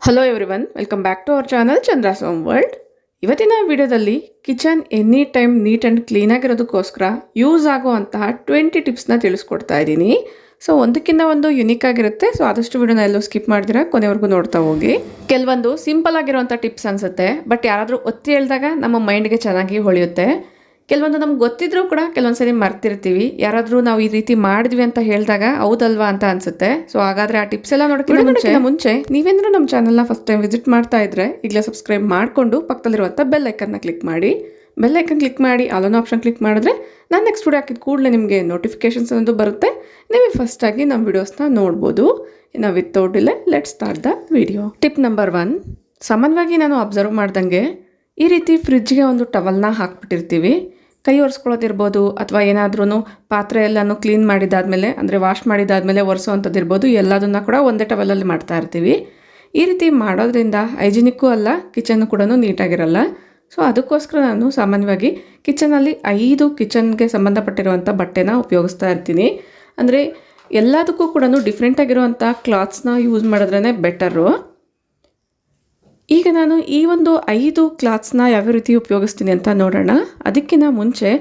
Hello everyone, welcome back to our channel Chandra's home world. ಇವತ್ತಿನ ವಿಡಿಯೋದಲ್ಲಿ kitchen any time neat and ಕ್ಲೀನಾಗಿರೋದಕ್ಕೋಸ್ಕರ use ಆಗುವಂತಹ 20 ಟಿಪ್ಸ್ನ ತಿಳಿಸ್ಕೊಡ್ತಾ ಇದ್ದೀನಿ. ಸೊ ಒಂದಕ್ಕಿಂತ ಒಂದು ಯುನೀಕ್ ಆಗಿರುತ್ತೆ. ಸೊ ಆದಷ್ಟು ವಿಡಿಯೋನ ಎಲ್ಲೂ ಸ್ಕಿಪ್ ಮಾಡಿದಿರಾ ಕೊನೆವರೆಗೂ ನೋಡ್ತಾ ಹೋಗಿ. ಕೆಲವೊಂದು ಸಿಂಪಲ್ ಆಗಿರುವಂಥ ಟಿಪ್ಸ್ ಅನಿಸುತ್ತೆ, ಬಟ್ ಯಾರಾದರೂ ಒತ್ತಿ ಹೇಳಿದಾಗ ನಮ್ಮ ಮೈಂಡ್ಗೆ ಚೆನ್ನಾಗಿ ಹೊಳೆಯುತ್ತೆ. ಕೆಲವೊಂದು ನಮ್ಗೆ ಗೊತ್ತಿದ್ರೂ ಕೂಡ ಕೆಲವೊಂದ್ಸರಿ ಮರ್ತಿರ್ತೀವಿ. ಯಾರಾದರೂ ನಾವು ಈ ರೀತಿ ಮಾಡಿದ್ವಿ ಅಂತ ಹೇಳಿದಾಗ ಹೌದಲ್ವಾ ಅಂತ ಅನ್ಸುತ್ತೆ. ಸೊ ಹಾಗಾದ್ರೆ ಆ ಟಿಪ್ಸ್ ಎಲ್ಲ ನೋಡೋಕ್ಕಿಂತ ಮುಂಚೆ ನೀವೇಂದ್ರೂ ನಮ್ಮ ಚಾನಲ್ನ ಫಸ್ಟ್ ಟೈಮ್ ವಿಸಿಟ್ ಮಾಡ್ತಾ ಇದ್ರೆ ಈಗಲೇ ಸಬ್ಸ್ಕ್ರೈಬ್ ಮಾಡಿಕೊಂಡು ಪಕ್ಕದಲ್ಲಿರುವಂಥ ಬೆಲ್ ಐಕನ್ನ ಕ್ಲಿಕ್ ಮಾಡಿ. ಬೆಲ್ ಐಕನ್ ಕ್ಲಿಕ್ ಮಾಡಿ ಆಲ್ ಆಪ್ಷನ್ ಕ್ಲಿಕ್ ಮಾಡಿದ್ರೆ ನಾನು ನೆಕ್ಸ್ಟ್ ವಿಡಿಯೋ ಹಾಕಿದ ಕೂಡಲೇ ನಿಮಗೆ ನೋಟಿಫಿಕೇಶನ್ಸ್ ಅನ್ನೋದು ಬರುತ್ತೆ. ನೀವೇ ಫಸ್ಟಾಗಿ ನಮ್ಮ ವಿಡಿಯೋಸ್ನ ನೋಡ್ಬೋದು. ಇನ್ನು without delay let's start the video. Tip number 1, ಸಾಮಾನ್ಯವಾಗಿ ನಾನು ಅಬ್ಸರ್ವ್ ಮಾಡ್ದಂಗೆ ಈ ರೀತಿ ಫ್ರಿಜ್ಗೆ ಒಂದು ಟವಲ್ನ ಹಾಕ್ಬಿಟ್ಟಿರ್ತೀವಿ. ಕೈ ಒರೆಸ್ಕೊಳ್ಳೋದಿರ್ಬೋದು ಅಥವಾ ಏನಾದ್ರೂ ಪಾತ್ರೆ ಎಲ್ಲನೂ ಕ್ಲೀನ್ ಮಾಡಿದಾದ್ಮೇಲೆ ಅಂದರೆ ವಾಶ್ ಮಾಡಿದಾದ್ಮೇಲೆ ಒರೆಸೋವಂಥದ್ದು ಇರ್ಬೋದು, ಎಲ್ಲದನ್ನು ಕೂಡ ಒಂದೇ ಟವಲಲ್ಲಿ ಮಾಡ್ತಾ ಇರ್ತೀವಿ. ಈ ರೀತಿ ಮಾಡೋದ್ರಿಂದ ಹೈಜಿನಿಕ್ಕೂ ಅಲ್ಲ, ಕಿಚನ್ ಕೂಡ ನೀಟಾಗಿರಲ್ಲ. ಸೊ ಅದಕ್ಕೋಸ್ಕರ ನಾನು ಸಾಮಾನ್ಯವಾಗಿ ಕಿಚನಲ್ಲಿ 5 ಕಿಚನ್ಗೆ ಸಂಬಂಧಪಟ್ಟಿರುವಂಥ ಬಟ್ಟೆನ ಉಪಯೋಗಿಸ್ತಾ ಇರ್ತೀನಿ. ಅಂದರೆ ಎಲ್ಲದಕ್ಕೂ ಕೂಡ ಡಿಫ್ರೆಂಟಾಗಿರುವಂಥ ಕ್ಲಾತ್ಸ್ನ ಯೂಸ್ ಮಾಡಿದ್ರೇ ಬೆಟರು. ಈಗ ನಾನು ಈ ಒಂದು 5 ಕ್ಲಾತ್ಸ್ನ ಯಾವ ರೀತಿ ಉಪಯೋಗಿಸ್ತೀನಿ ಅಂತ ನೋಡೋಣ. ಅದಕ್ಕಿಂತ ಮುಂಚೆ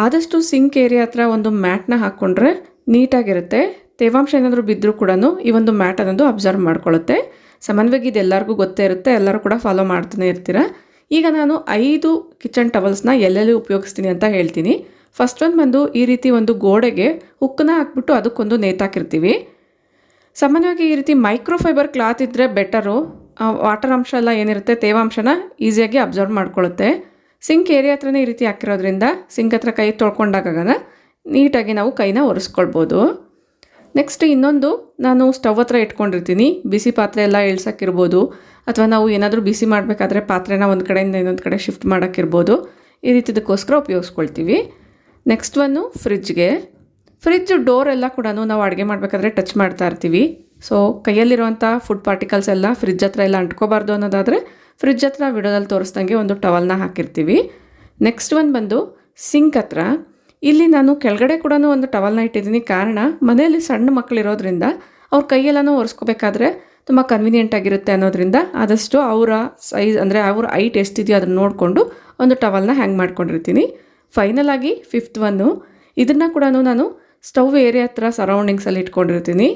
ಆದಷ್ಟು ಸಿಂಕ್ ಏರಿಯಾ ಹತ್ರ ಒಂದು ಮ್ಯಾಟ್ನ ಹಾಕ್ಕೊಂಡ್ರೆ ನೀಟಾಗಿರುತ್ತೆ. ತೇವಾಂಶ ಏನಾದರೂ ಬಿದ್ದರೂ ಕೂಡ ಈ ಒಂದು ಮ್ಯಾಟ್ ಅನ್ನೋದು ಅಬ್ಸರ್ವ್ ಮಾಡ್ಕೊಳ್ಳುತ್ತೆ. ಸಾಮಾನ್ಯವಾಗಿ ಇದು ಎಲ್ಲರಿಗೂ ಗೊತ್ತೇ ಇರುತ್ತೆ, ಎಲ್ಲರೂ ಕೂಡ ಫಾಲೋ ಮಾಡ್ತಾನೆ ಇರ್ತೀರ. ಈಗ ನಾನು 5 ಕಿಚನ್ ಟವಲ್ಸ್ನ ಎಲ್ಲೆಲ್ಲಿ ಉಪಯೋಗಿಸ್ತೀನಿ ಅಂತ ಹೇಳ್ತೀನಿ. ಫಸ್ಟ್ ಒಂದು ಬಂದು ಈ ರೀತಿ ಒಂದು ಗೋಡೆಗೆ ಹುಕ್ಕನ್ನ ಹಾಕ್ಬಿಟ್ಟು ಅದಕ್ಕೊಂದು ನೇತಾಕಿರ್ತೀವಿ. ಸಾಮಾನ್ಯವಾಗಿ ಈ ರೀತಿ ಮೈಕ್ರೋಫೈಬರ್ ಕ್ಲಾತ್ ಇದ್ದರೆ ಬೆಟರು. ವಾಟರ್ ಅಂಶ ಎಲ್ಲ ಏನಿರುತ್ತೆ ತೇವಾಂಶನ ಈಸಿಯಾಗಿ ಅಬ್ಸರ್ವ್ ಮಾಡ್ಕೊಳ್ಳುತ್ತೆ. ಸಿಂಕ್ ಏರಿಯಾ ಹತ್ರನೇ ಈ ರೀತಿ ಹಾಕಿರೋದ್ರಿಂದ ಸಿಂಕ್ ಹತ್ರ ಕೈ ತೊಳ್ಕೊಂಡಾಗ ನೀಟಾಗಿ ನಾವು ಕೈನ ಒರೆಸ್ಕೊಳ್ಬೋದು. ನೆಕ್ಸ್ಟ್ ಇನ್ನೊಂದು ನಾನು ಸ್ಟವ್ ಹತ್ರ ಇಟ್ಕೊಂಡಿರ್ತೀನಿ. ಬಿಸಿ ಪಾತ್ರೆ ಎಲ್ಲ ಇಳ್ಸೋಕ್ಕಿರ್ಬೋದು ಅಥವಾ ನಾವು ಏನಾದರೂ ಬಿಸಿ ಮಾಡಬೇಕಾದ್ರೆ ಪಾತ್ರೆನ ಒಂದು ಕಡೆಯಿಂದ ಇನ್ನೊಂದು ಕಡೆ ಶಿಫ್ಟ್ ಮಾಡೋಕ್ಕಿರ್ಬೋದು. ಈ ರೀತಿದಕ್ಕೋಸ್ಕರ ಉಪಯೋಗಿಸ್ಕೊಳ್ತೀವಿ. ನೆಕ್ಸ್ಟ್ ಫ್ರಿಜ್ ಡೋರ್ ಎಲ್ಲ ಕೂಡ ನಾವು ಅಡುಗೆ ಮಾಡಬೇಕಾದ್ರೆ ಟಚ್ ಮಾಡ್ತಾ ಇರ್ತೀವಿ. ಸೊ ಕೈಯಲ್ಲಿರುವಂಥ ಫುಡ್ ಪಾರ್ಟಿಕಲ್ಸ್ ಎಲ್ಲ ಫ್ರಿಜ್ ಹತ್ರ ಎಲ್ಲ ಅಂಟ್ಕೋಬಾರ್ದು ಅನ್ನೋದಾದರೆ ಫ್ರಿಜ್ ಹತ್ರ ವಿಡಿಯೋದಲ್ಲಿ ತೋರಿಸ್ದಂಗೆ ಒಂದು ಟವಲ್ನ ಹಾಕಿರ್ತೀವಿ. ನೆಕ್ಸ್ಟ್ ಬಂದು ಸಿಂಕ್ ಹತ್ರ ಇಲ್ಲಿ ನಾನು ಕೆಳಗಡೆ ಕೂಡ ಒಂದು ಟವಲ್ನ ಇಟ್ಟಿದ್ದೀನಿ. ಕಾರಣ ಮನೆಯಲ್ಲಿ ಸಣ್ಣ ಮಕ್ಕಳಿರೋದ್ರಿಂದ ಅವ್ರ ಕೈಯೆಲ್ಲನೂ ಒರೆಸ್ಕೋಬೇಕಾದ್ರೆ ತುಂಬ ಕನ್ವೀನಿಯೆಂಟ್ ಆಗಿರುತ್ತೆ ಅನ್ನೋದ್ರಿಂದ ಆದಷ್ಟು ಅವರ ಸೈಜ್ ಅಂದರೆ ಅವ್ರ ಹೈಟ್ ಎಷ್ಟಿದೆಯೋ ಅದನ್ನು ನೋಡಿಕೊಂಡು ಒಂದು ಟವಲ್ನ ಹ್ಯಾಂಗ್ ಮಾಡ್ಕೊಂಡಿರ್ತೀನಿ. ಫೈನಲ್ ಆಗಿ 5th ಇದನ್ನು ಕೂಡ ನಾನು ಸ್ಟವ್ ಏರಿಯಾ ಹತ್ರ ಸರೌಂಡಿಂಗ್ಸಲ್ಲಿ ಇಟ್ಕೊಂಡಿರ್ತೀನಿ.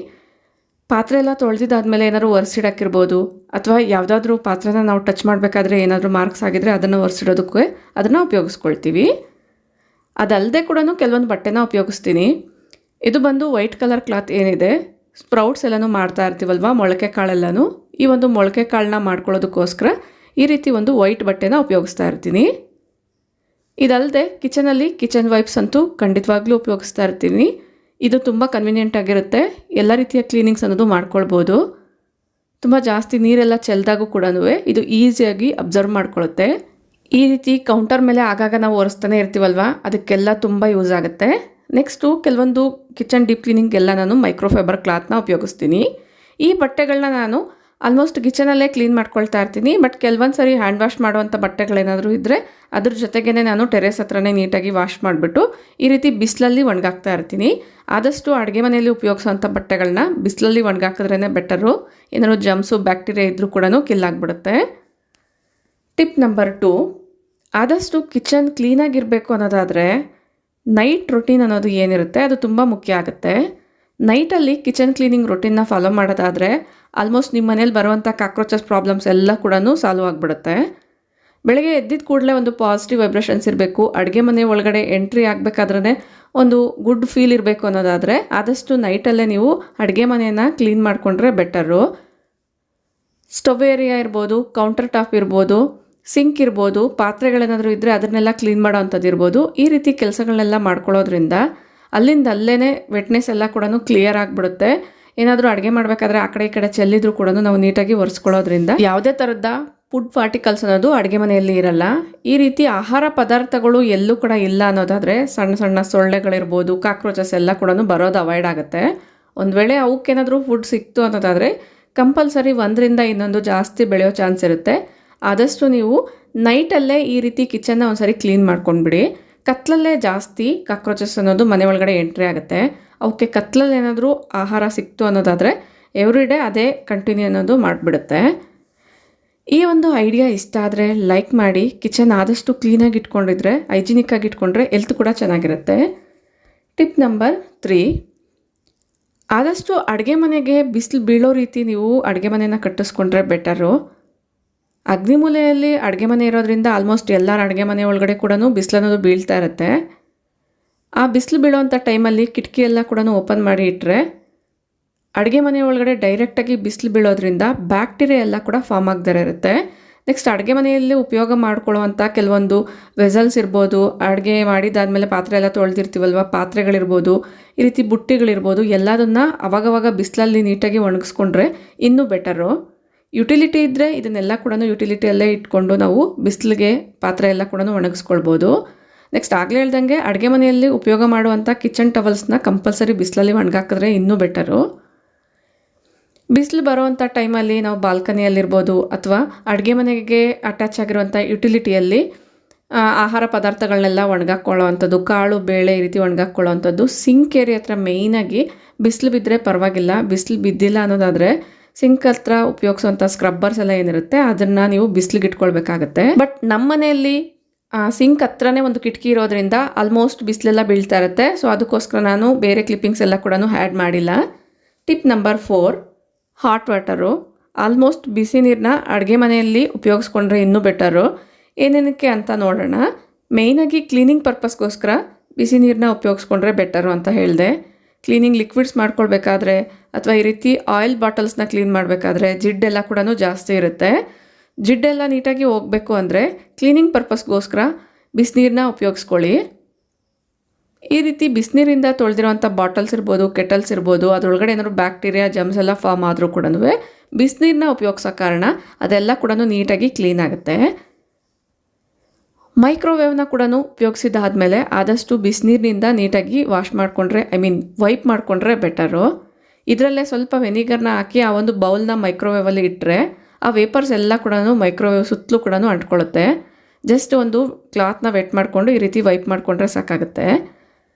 ಪಾತ್ರೆ ಎಲ್ಲ ತೊಳೆದಿದ್ದಾದಮೇಲೆ ಏನಾದರೂ ಒರೆಸಿಡೋಕ್ಕಿರ್ಬೋದು ಅಥವಾ ಯಾವುದಾದ್ರೂ ಪಾತ್ರೆನ ನಾವು ಟಚ್ ಮಾಡಬೇಕಾದ್ರೆ ಏನಾದರೂ ಮಾರ್ಕ್ಸ್ ಆಗಿದ್ರೆ ಅದನ್ನು ಒರೆಸಿಡೋದಕ್ಕೆ ಅದನ್ನು ಉಪಯೋಗಿಸ್ಕೊಳ್ತೀವಿ. ಅದಲ್ಲದೆ ಕೂಡ ಕೆಲವೊಂದು ಬಟ್ಟೆನ ಉಪಯೋಗಿಸ್ತೀನಿ. ಇದು ಬಂದು ವೈಟ್ ಕಲರ್ ಕ್ಲಾತ್ ಏನಿದೆ, ಸ್ಪ್ರೌಟ್ಸ್ ಎಲ್ಲನೂ ಮಾಡ್ತಾ ಇರ್ತೀವಲ್ವ, ಮೊಳಕೆ ಕಾಳೆಲ್ಲನೂ, ಈ ಒಂದು ಮೊಳಕೆ ಕಾಳನ್ನ ಮಾಡ್ಕೊಳ್ಳೋದಕ್ಕೋಸ್ಕರ ಈ ರೀತಿ ಒಂದು ವೈಟ್ ಬಟ್ಟೆನ ಉಪಯೋಗಿಸ್ತಾ ಇರ್ತೀನಿ. ಇದಲ್ಲದೆ ಕಿಚನಲ್ಲಿ ಕಿಚನ್ ವೈಪ್ಸ್ ಅಂತೂ ಖಂಡಿತವಾಗ್ಲೂ ಉಪಯೋಗಿಸ್ತಾ ಇರ್ತೀನಿ. ಇದು ತುಂಬ ಕನ್ವೀನಿಯೆಂಟ್ ಆಗಿರುತ್ತೆ. ಎಲ್ಲ ರೀತಿಯ ಕ್ಲೀನಿಂಗ್ಸ್ ಅನ್ನೋದು ಮಾಡ್ಕೊಳ್ಬೋದು. ತುಂಬ ಜಾಸ್ತಿ ನೀರೆಲ್ಲ ಚೆಲ್ದಾಗೂ ಕೂಡ ಇದು ಈಸಿಯಾಗಿ ಅಬ್ಸರ್ವ್ ಮಾಡ್ಕೊಳ್ಳುತ್ತೆ. ಈ ರೀತಿ ಕೌಂಟರ್ ಮೇಲೆ ಆಗಾಗ ನಾವು ಒರೆಸ್ತಾನೆ ಇರ್ತೀವಲ್ವ, ಅದಕ್ಕೆಲ್ಲ ತುಂಬ ಯೂಸ್ ಆಗುತ್ತೆ. ನೆಕ್ಸ್ಟು ಕೆಲವೊಂದು ಕಿಚನ್ ಡೀಪ್ ಕ್ಲೀನಿಂಗೆಲ್ಲ ನಾನು ಮೈಕ್ರೋಫೈಬರ್ ಕ್ಲಾತ್ನ ಉಪಯೋಗಿಸ್ತೀನಿ. ಈ ಬಟ್ಟೆಗಳನ್ನ ನಾನು ಆಲ್ಮೋಸ್ಟ್ ಕಿಚನಲ್ಲೇ ಕ್ಲೀನ್ ಮಾಡ್ಕೊಳ್ತಾ ಇರ್ತೀನಿ. ಬಟ್ ಕೆಲವೊಂದು ಸರಿ ಹ್ಯಾಂಡ್ ವಾಶ್ ಮಾಡುವಂಥ ಬಟ್ಟೆಗಳೇನಾದರೂ ಇದ್ದರೆ ಅದ್ರ ಜೊತೆಗೇ ನಾನು ಟೆರೇಸ್ ಹತ್ರನೇ ನೀಟಾಗಿ ವಾಶ್ ಮಾಡಿಬಿಟ್ಟು ಈ ರೀತಿ ಬಿಸಿಲಲ್ಲಿ ಒಣಗಾಕ್ತಾ ಇರ್ತೀನಿ. ಆದಷ್ಟು ಅಡುಗೆ ಮನೆಯಲ್ಲಿ ಉಪಯೋಗಿಸೋವಂಥ ಬಟ್ಟೆಗಳನ್ನ ಬಿಸಿಲಲ್ಲಿ ಒಣಗಾಕಿದ್ರೇ ಬೆಟರು. ಏನಾದರೂ ಜಮ್ಸು ಬ್ಯಾಕ್ಟೀರಿಯಾ ಇದ್ದರೂ ಕೂಡ ಕಿಲ್ಲಾಗ್ಬಿಡುತ್ತೆ. ಟಿಪ್ ನಂಬರ್ 2, ಆದಷ್ಟು ಕಿಚನ್ ಕ್ಲೀನಾಗಿರಬೇಕು ಅನ್ನೋದಾದರೆ ನೈಟ್ ರೊಟೀನ್ ಅನ್ನೋದು ಏನಿರುತ್ತೆ ಅದು ತುಂಬ ಮುಖ್ಯ ಆಗುತ್ತೆ. ನೈಟಲ್ಲಿ ಕಿಚನ್ ಕ್ಲೀನಿಂಗ್ ರೊಟೀನ್ನ ಫಾಲೋ ಮಾಡೋದಾದರೆ ಆಲ್ಮೋಸ್ಟ್ ನಿಮ್ಮ ಮನೇಲಿ ಬರುವಂಥ ಕಾಕ್ರೋಚಸ್ ಪ್ರಾಬ್ಲಮ್ಸ್ ಎಲ್ಲ ಕೂಡ ಸಾಲ್ವ್ ಆಗಿಬಿಡುತ್ತೆ. ಬೆಳಗ್ಗೆ ಎದ್ದಿದ್ದ ಕೂಡಲೇ ಒಂದು ಪಾಸಿಟಿವ್ ವೈಬ್ರೇಷನ್ಸ್ ಇರಬೇಕು. ಅಡುಗೆ ಮನೆ ಒಳಗಡೆ ಎಂಟ್ರಿ ಆಗಬೇಕಾದ್ರೆ ಒಂದು ಗುಡ್ ಫೀಲ್ ಇರಬೇಕು ಅನ್ನೋದಾದರೆ ಆದಷ್ಟು ನೈಟಲ್ಲೇ ನೀವು ಅಡುಗೆ ಮನೆಯನ್ನು ಕ್ಲೀನ್ ಮಾಡಿಕೊಂಡ್ರೆ ಬೆಟರು. ಸ್ಟವ್ ಏರಿಯಾ ಇರ್ಬೋದು, ಕೌಂಟರ್ ಟಾಪ್ ಇರ್ಬೋದು, ಸಿಂಕ್ ಇರ್ಬೋದು, ಪಾತ್ರೆಗಳೇನಾದರೂ ಇದ್ದರೆ ಅದನ್ನೆಲ್ಲ ಕ್ಲೀನ್ ಮಾಡೋ ಅಂಥದ್ದು ಇರ್ಬೋದು. ಈ ರೀತಿ ಕೆಲಸಗಳನ್ನೆಲ್ಲ ಮಾಡ್ಕೊಳ್ಳೋದ್ರಿಂದ ಅಲ್ಲಿಂದ ಅಲ್ಲೇ ವೆಟ್ನೆಸ್ ಎಲ್ಲ ಕೂಡ ಕ್ಲಿಯರ್ ಆಗಿಬಿಡುತ್ತೆ. ಏನಾದರೂ ಅಡುಗೆ ಮಾಡಬೇಕಾದ್ರೆ ಆ ಕಡೆ ಈ ಕಡೆ ಚೆಲ್ಲಿದ್ರು ಕೂಡ ನಾವು ನೀಟಾಗಿ ಒರೆಸ್ಕೊಳ್ಳೋದ್ರಿಂದ ಯಾವುದೇ ಥರದ ಫುಡ್ ಪಾರ್ಟಿಕಲ್ಸ್ ಅನ್ನೋದು ಅಡುಗೆ ಮನೆಯಲ್ಲಿ ಇರಲ್ಲ. ಈ ರೀತಿ ಆಹಾರ ಪದಾರ್ಥಗಳು ಎಲ್ಲೂ ಕೂಡ ಇಲ್ಲ ಅನ್ನೋದಾದರೆ ಸಣ್ಣ ಸಣ್ಣ ಸೊಳ್ಳೆಗಳಿರ್ಬೋದು, ಕಾಕ್ರೋಚಸ್ ಎಲ್ಲ ಕೂಡ ಬರೋದು ಅವಾಯ್ಡ್ ಆಗುತ್ತೆ. ಒಂದು ವೇಳೆ ಅವಕ್ಕೇನಾದರೂ ಫುಡ್ ಸಿಕ್ತು ಅನ್ನೋದಾದರೆ ಕಂಪಲ್ಸರಿ ಒಂದರಿಂದ ಇನ್ನೊಂದು ಜಾಸ್ತಿ ಬೆಳೆಯೋ ಚಾನ್ಸ್ ಇರುತ್ತೆ. ಆದಷ್ಟು ನೀವು ನೈಟಲ್ಲೇ ಈ ರೀತಿ ಕಿಚನ್ನ ಒಂದ್ಸರಿ ಕ್ಲೀನ್ ಮಾಡ್ಕೊಂಡ್ಬಿಡಿ. ಕತ್ಲಲ್ಲೇ ಜಾಸ್ತಿ ಕಾಕ್ರೋಚಸ್ ಅನ್ನೋದು ಮನೆ ಒಳಗಡೆ ಎಂಟ್ರಿ ಆಗುತ್ತೆ. ಅವಕ್ಕೆ ಕತ್ಲಲ್ಲಿ ಏನಾದರೂ ಆಹಾರ ಸಿಕ್ತು ಅನ್ನೋದಾದರೆ ಎವ್ರಿ ಡೇ ಅದೇ ಕಂಟಿನ್ಯೂ ಅನ್ನೋದು ಮಾಡಿಬಿಡುತ್ತೆ. ಈ ಒಂದು ಐಡಿಯಾ ಇಷ್ಟ ಆದರೆ ಲೈಕ್ ಮಾಡಿ. ಕಿಚನ್ ಆದಷ್ಟು ಕ್ಲೀನಾಗಿ ಇಟ್ಕೊಂಡಿದ್ರೆ, ಹೈಜಿನಿಕ್ ಆಗಿ ಇಟ್ಕೊಂಡ್ರೆ ಹೆಲ್ತ್ ಕೂಡ ಚೆನ್ನಾಗಿರುತ್ತೆ. ಟಿಪ್ ನಂಬರ್ 3, ಆದಷ್ಟು ಅಡುಗೆ ಮನೆಗೆ ಬಿಸಿಲು ಬೀಳೋ ರೀತಿ ನೀವು ಅಡುಗೆ ಮನೆಯನ್ನು ಕಟ್ಟಿಸ್ಕೊಂಡ್ರೆ ಬೆಟರು. ಅಗ್ನಿಮೂಲೆಯಲ್ಲಿ ಅಡುಗೆ ಮನೆ ಇರೋದ್ರಿಂದ ಆಲ್ಮೋಸ್ಟ್ ಎಲ್ಲರ ಅಡುಗೆ ಮನೆ ಒಳಗಡೆ ಕೂಡ ಬಿಸಿಲು ಅನ್ನೋದು ಬೀಳ್ತಾ ಇರುತ್ತೆ. ಆ ಬಿಸಿಲು ಬೀಳೋವಂಥ ಟೈಮಲ್ಲಿ ಕಿಟಕಿ ಎಲ್ಲ ಕೂಡ ಓಪನ್ ಮಾಡಿ ಇಟ್ಟರೆ ಅಡುಗೆ ಮನೆ ಒಳಗಡೆ ಡೈರೆಕ್ಟಾಗಿ ಬಿಸಿಲು ಬೀಳೋದ್ರಿಂದ ಬ್ಯಾಕ್ಟೀರಿಯಾ ಎಲ್ಲ ಕೂಡ ಫಾರ್ಮ್ ಆಗದೇ ಇರುತ್ತೆ. ನೆಕ್ಸ್ಟ್ ಅಡುಗೆ ಮನೆಯಲ್ಲಿ ಉಪಯೋಗ ಮಾಡ್ಕೊಳ್ಳುವಂಥ ಕೆಲವೊಂದು ವೆಸಲ್ಸ್ ಇರ್ಬೋದು, ಅಡುಗೆ ಮಾಡಿದಾದಮೇಲೆ ಪಾತ್ರೆ ಎಲ್ಲ ತೊಳೆದಿರ್ತೀವಲ್ವ, ಪಾತ್ರೆಗಳಿರ್ಬೋದು, ಈ ರೀತಿ ಬುಟ್ಟಿಗಳಿರ್ಬೋದು, ಎಲ್ಲದನ್ನು ಅವಾಗವಾಗ ಬಿಸಿಲಲ್ಲಿ ನೀಟಾಗಿ ಒಣಗಿಸ್ಕೊಂಡ್ರೆ ಇನ್ನೂ ಬೆಟರು. ಯುಟಿಲಿಟಿ ಇದ್ದರೆ ಇದನ್ನೆಲ್ಲ ಕೂಡ ಯುಟಿಲಿಟಿಯಲ್ಲೇ ಇಟ್ಕೊಂಡು ನಾವು ಬಿಸಿಲಿಗೆ ಪಾತ್ರೆ ಎಲ್ಲ ಕೂಡ ಒಣಗಿಸ್ಕೊಳ್ಬೋದು. ನೆಕ್ಸ್ಟ್ ಆಗಲೇ ಹೇಳ್ದಂಗೆ ಅಡುಗೆ ಮನೆಯಲ್ಲಿ ಉಪಯೋಗ ಮಾಡುವಂಥ ಕಿಚನ್ ಟವಲ್ಸ್ನ ಕಂಪಲ್ಸರಿ ಬಿಸಿಲಲ್ಲಿ ಒಣಗಾಕಿದ್ರೆ ಇನ್ನೂ ಬೆಟರು. ಬಿಸಿಲು ಬರೋವಂಥ ಟೈಮಲ್ಲಿ ನಾವು ಬಾಲ್ಕನಿಯಲ್ಲಿರ್ಬೋದು ಅಥವಾ ಅಡುಗೆ ಮನೆಗೆ ಅಟ್ಯಾಚ್ ಆಗಿರುವಂಥ ಯುಟಿಲಿಟಿಯಲ್ಲಿ ಆಹಾರ ಪದಾರ್ಥಗಳನ್ನೆಲ್ಲ ಒಣಗಾಕೊಳ್ಳೋವಂಥದ್ದು, ಕಾಳು ಬೇಳೆ ಈ ರೀತಿ ಒಣಗಾಕೊಳ್ಳೋವಂಥದ್ದು. ಸಿಂಕ್ ಏರಿಯಾ ಹತ್ರ ಮೇಯ್ನಾಗಿ ಬಿಸಿಲು ಬಿದ್ದರೆ ಪರವಾಗಿಲ್ಲ, ಬಿಸಿಲು ಬಿದ್ದಿಲ್ಲ ಅನ್ನೋದಾದರೆ ಸಿಂಕ್ ಹತ್ರ ಉಪಯೋಗಿಸುವಂಥ ಸ್ಕ್ರಬ್ಬರ್ಸ್ ಎಲ್ಲ ಏನಿರುತ್ತೆ ಅದನ್ನು ನೀವು ಬಿಸಿಲಿಗೆ ಇಟ್ಕೊಳ್ಬೇಕಾಗತ್ತೆ. ಬಟ್ ನಮ್ಮ ಮನೆಯಲ್ಲಿ ಸಿಂಕ್ ಹತ್ರನೇ ಒಂದು ಕಿಟಕಿ ಇರೋದ್ರಿಂದ ಆಲ್ಮೋಸ್ಟ್ ಬಿಸಿಲೆಲ್ಲ ಬೀಳ್ತಾ ಇರುತ್ತೆ. ಸೊ ಅದಕ್ಕೋಸ್ಕರ ನಾನು ಬೇರೆ ಕ್ಲಿಪ್ಪಿಂಗ್ಸ್ ಎಲ್ಲ ಕೂಡ ಆ್ಯಡ್ ಮಾಡಿಲ್ಲ. Tip number 4, hot water. Almost ಬಿಸಿ ನೀರನ್ನ ಅಡುಗೆ ಮನೆಯಲ್ಲಿ ಉಪಯೋಗಿಸ್ಕೊಂಡ್ರೆ ಇನ್ನೂ ಬೆಟರು. ಏನೇನಕ್ಕೆ ಅಂತ ನೋಡೋಣ. ಮೇಯ್ನಾಗಿ ಕ್ಲೀನಿಂಗ್ ಪರ್ಪಸ್ಗೋಸ್ಕರ ಬಿಸಿ ನೀರನ್ನ ಉಪಯೋಗಿಸ್ಕೊಂಡ್ರೆ ಬೆಟರು ಅಂತ ಹೇಳಿದೆ. ಕ್ಲೀನಿಂಗ್ ಲಿಕ್ವಿಡ್ಸ್ ಮಾಡ್ಕೊಳ್ಬೇಕಾದ್ರೆ ಅಥವಾ ಈ ರೀತಿ ಆಯಿಲ್ ಬಾಟಲ್ಸ್ನ ಕ್ಲೀನ್ ಮಾಡಬೇಕಾದ್ರೆ ಜಿಡ್ಡೆಲ್ಲ ಕೂಡ ಜಾಸ್ತಿ ಇರುತ್ತೆ. ಜಿಡ್ಡೆಲ್ಲ ನೀಟಾಗಿ ಹೋಗಬೇಕು ಅಂದರೆ ಕ್ಲೀನಿಂಗ್ ಪರ್ಪಸ್ಗೋಸ್ಕರ ಬಿಸಿನೀರನ್ನ ಉಪಯೋಗಿಸ್ಕೊಳ್ಳಿ. ಈ ರೀತಿ ಬಿಸಿನೀರಿಂದ ತೊಳೆದಿರೋವಂಥ ಬಾಟಲ್ಸ್ ಇರ್ಬೋದು, ಕೆಟಲ್ಸ್ ಇರ್ಬೋದು, ಅದರೊಳಗಡೆ ಏನಾದ್ರು ಬ್ಯಾಕ್ಟೀರಿಯಾ ಜಮ್ಸ್ ಎಲ್ಲ ಫಾರ್ಮ್ ಆದರೂ ಕೂಡ ಬಿಸಿನೀರನ್ನ ಉಪಯೋಗಿಸೋ ಕಾರಣ ಅದೆಲ್ಲ ಕೂಡ ನೀಟಾಗಿ ಕ್ಲೀನ್ ಆಗುತ್ತೆ. ಮೈಕ್ರೋವೇವ್ನ ಕೂಡ ಉಪಯೋಗಿಸಿದಾದ್ಮೇಲೆ ಆದಷ್ಟು ಬಿಸಿನೀರಿನಿಂದ ನೀಟಾಗಿ ವಾಶ್ ಮಾಡಿಕೊಂಡ್ರೆ ವೈಪ್ ಮಾಡಿಕೊಂಡ್ರೆ ಬೆಟರು. ಇದರಲ್ಲೇ ಸ್ವಲ್ಪ ವೆನಿಗರ್ನ ಹಾಕಿ ಆ ಒಂದು ಬೌಲ್ನ ಮೈಕ್ರೋವೇವಲ್ಲಿ ಇಟ್ಟರೆ ಆ ವೇಪರ್ಸ್ ಎಲ್ಲ ಕೂಡ ಮೈಕ್ರೋವೇವ್ ಸುತ್ತಲೂ ಕೂಡ ಅಂಟ್ಕೊಳ್ಳುತ್ತೆ. ಜಸ್ಟ್ ಒಂದು ಕ್ಲಾತ್ನ ವೆಟ್ ಮಾಡಿಕೊಂಡು ಈ ರೀತಿ ವೈಪ್ ಮಾಡಿಕೊಂಡ್ರೆ ಸಾಕಾಗುತ್ತೆ.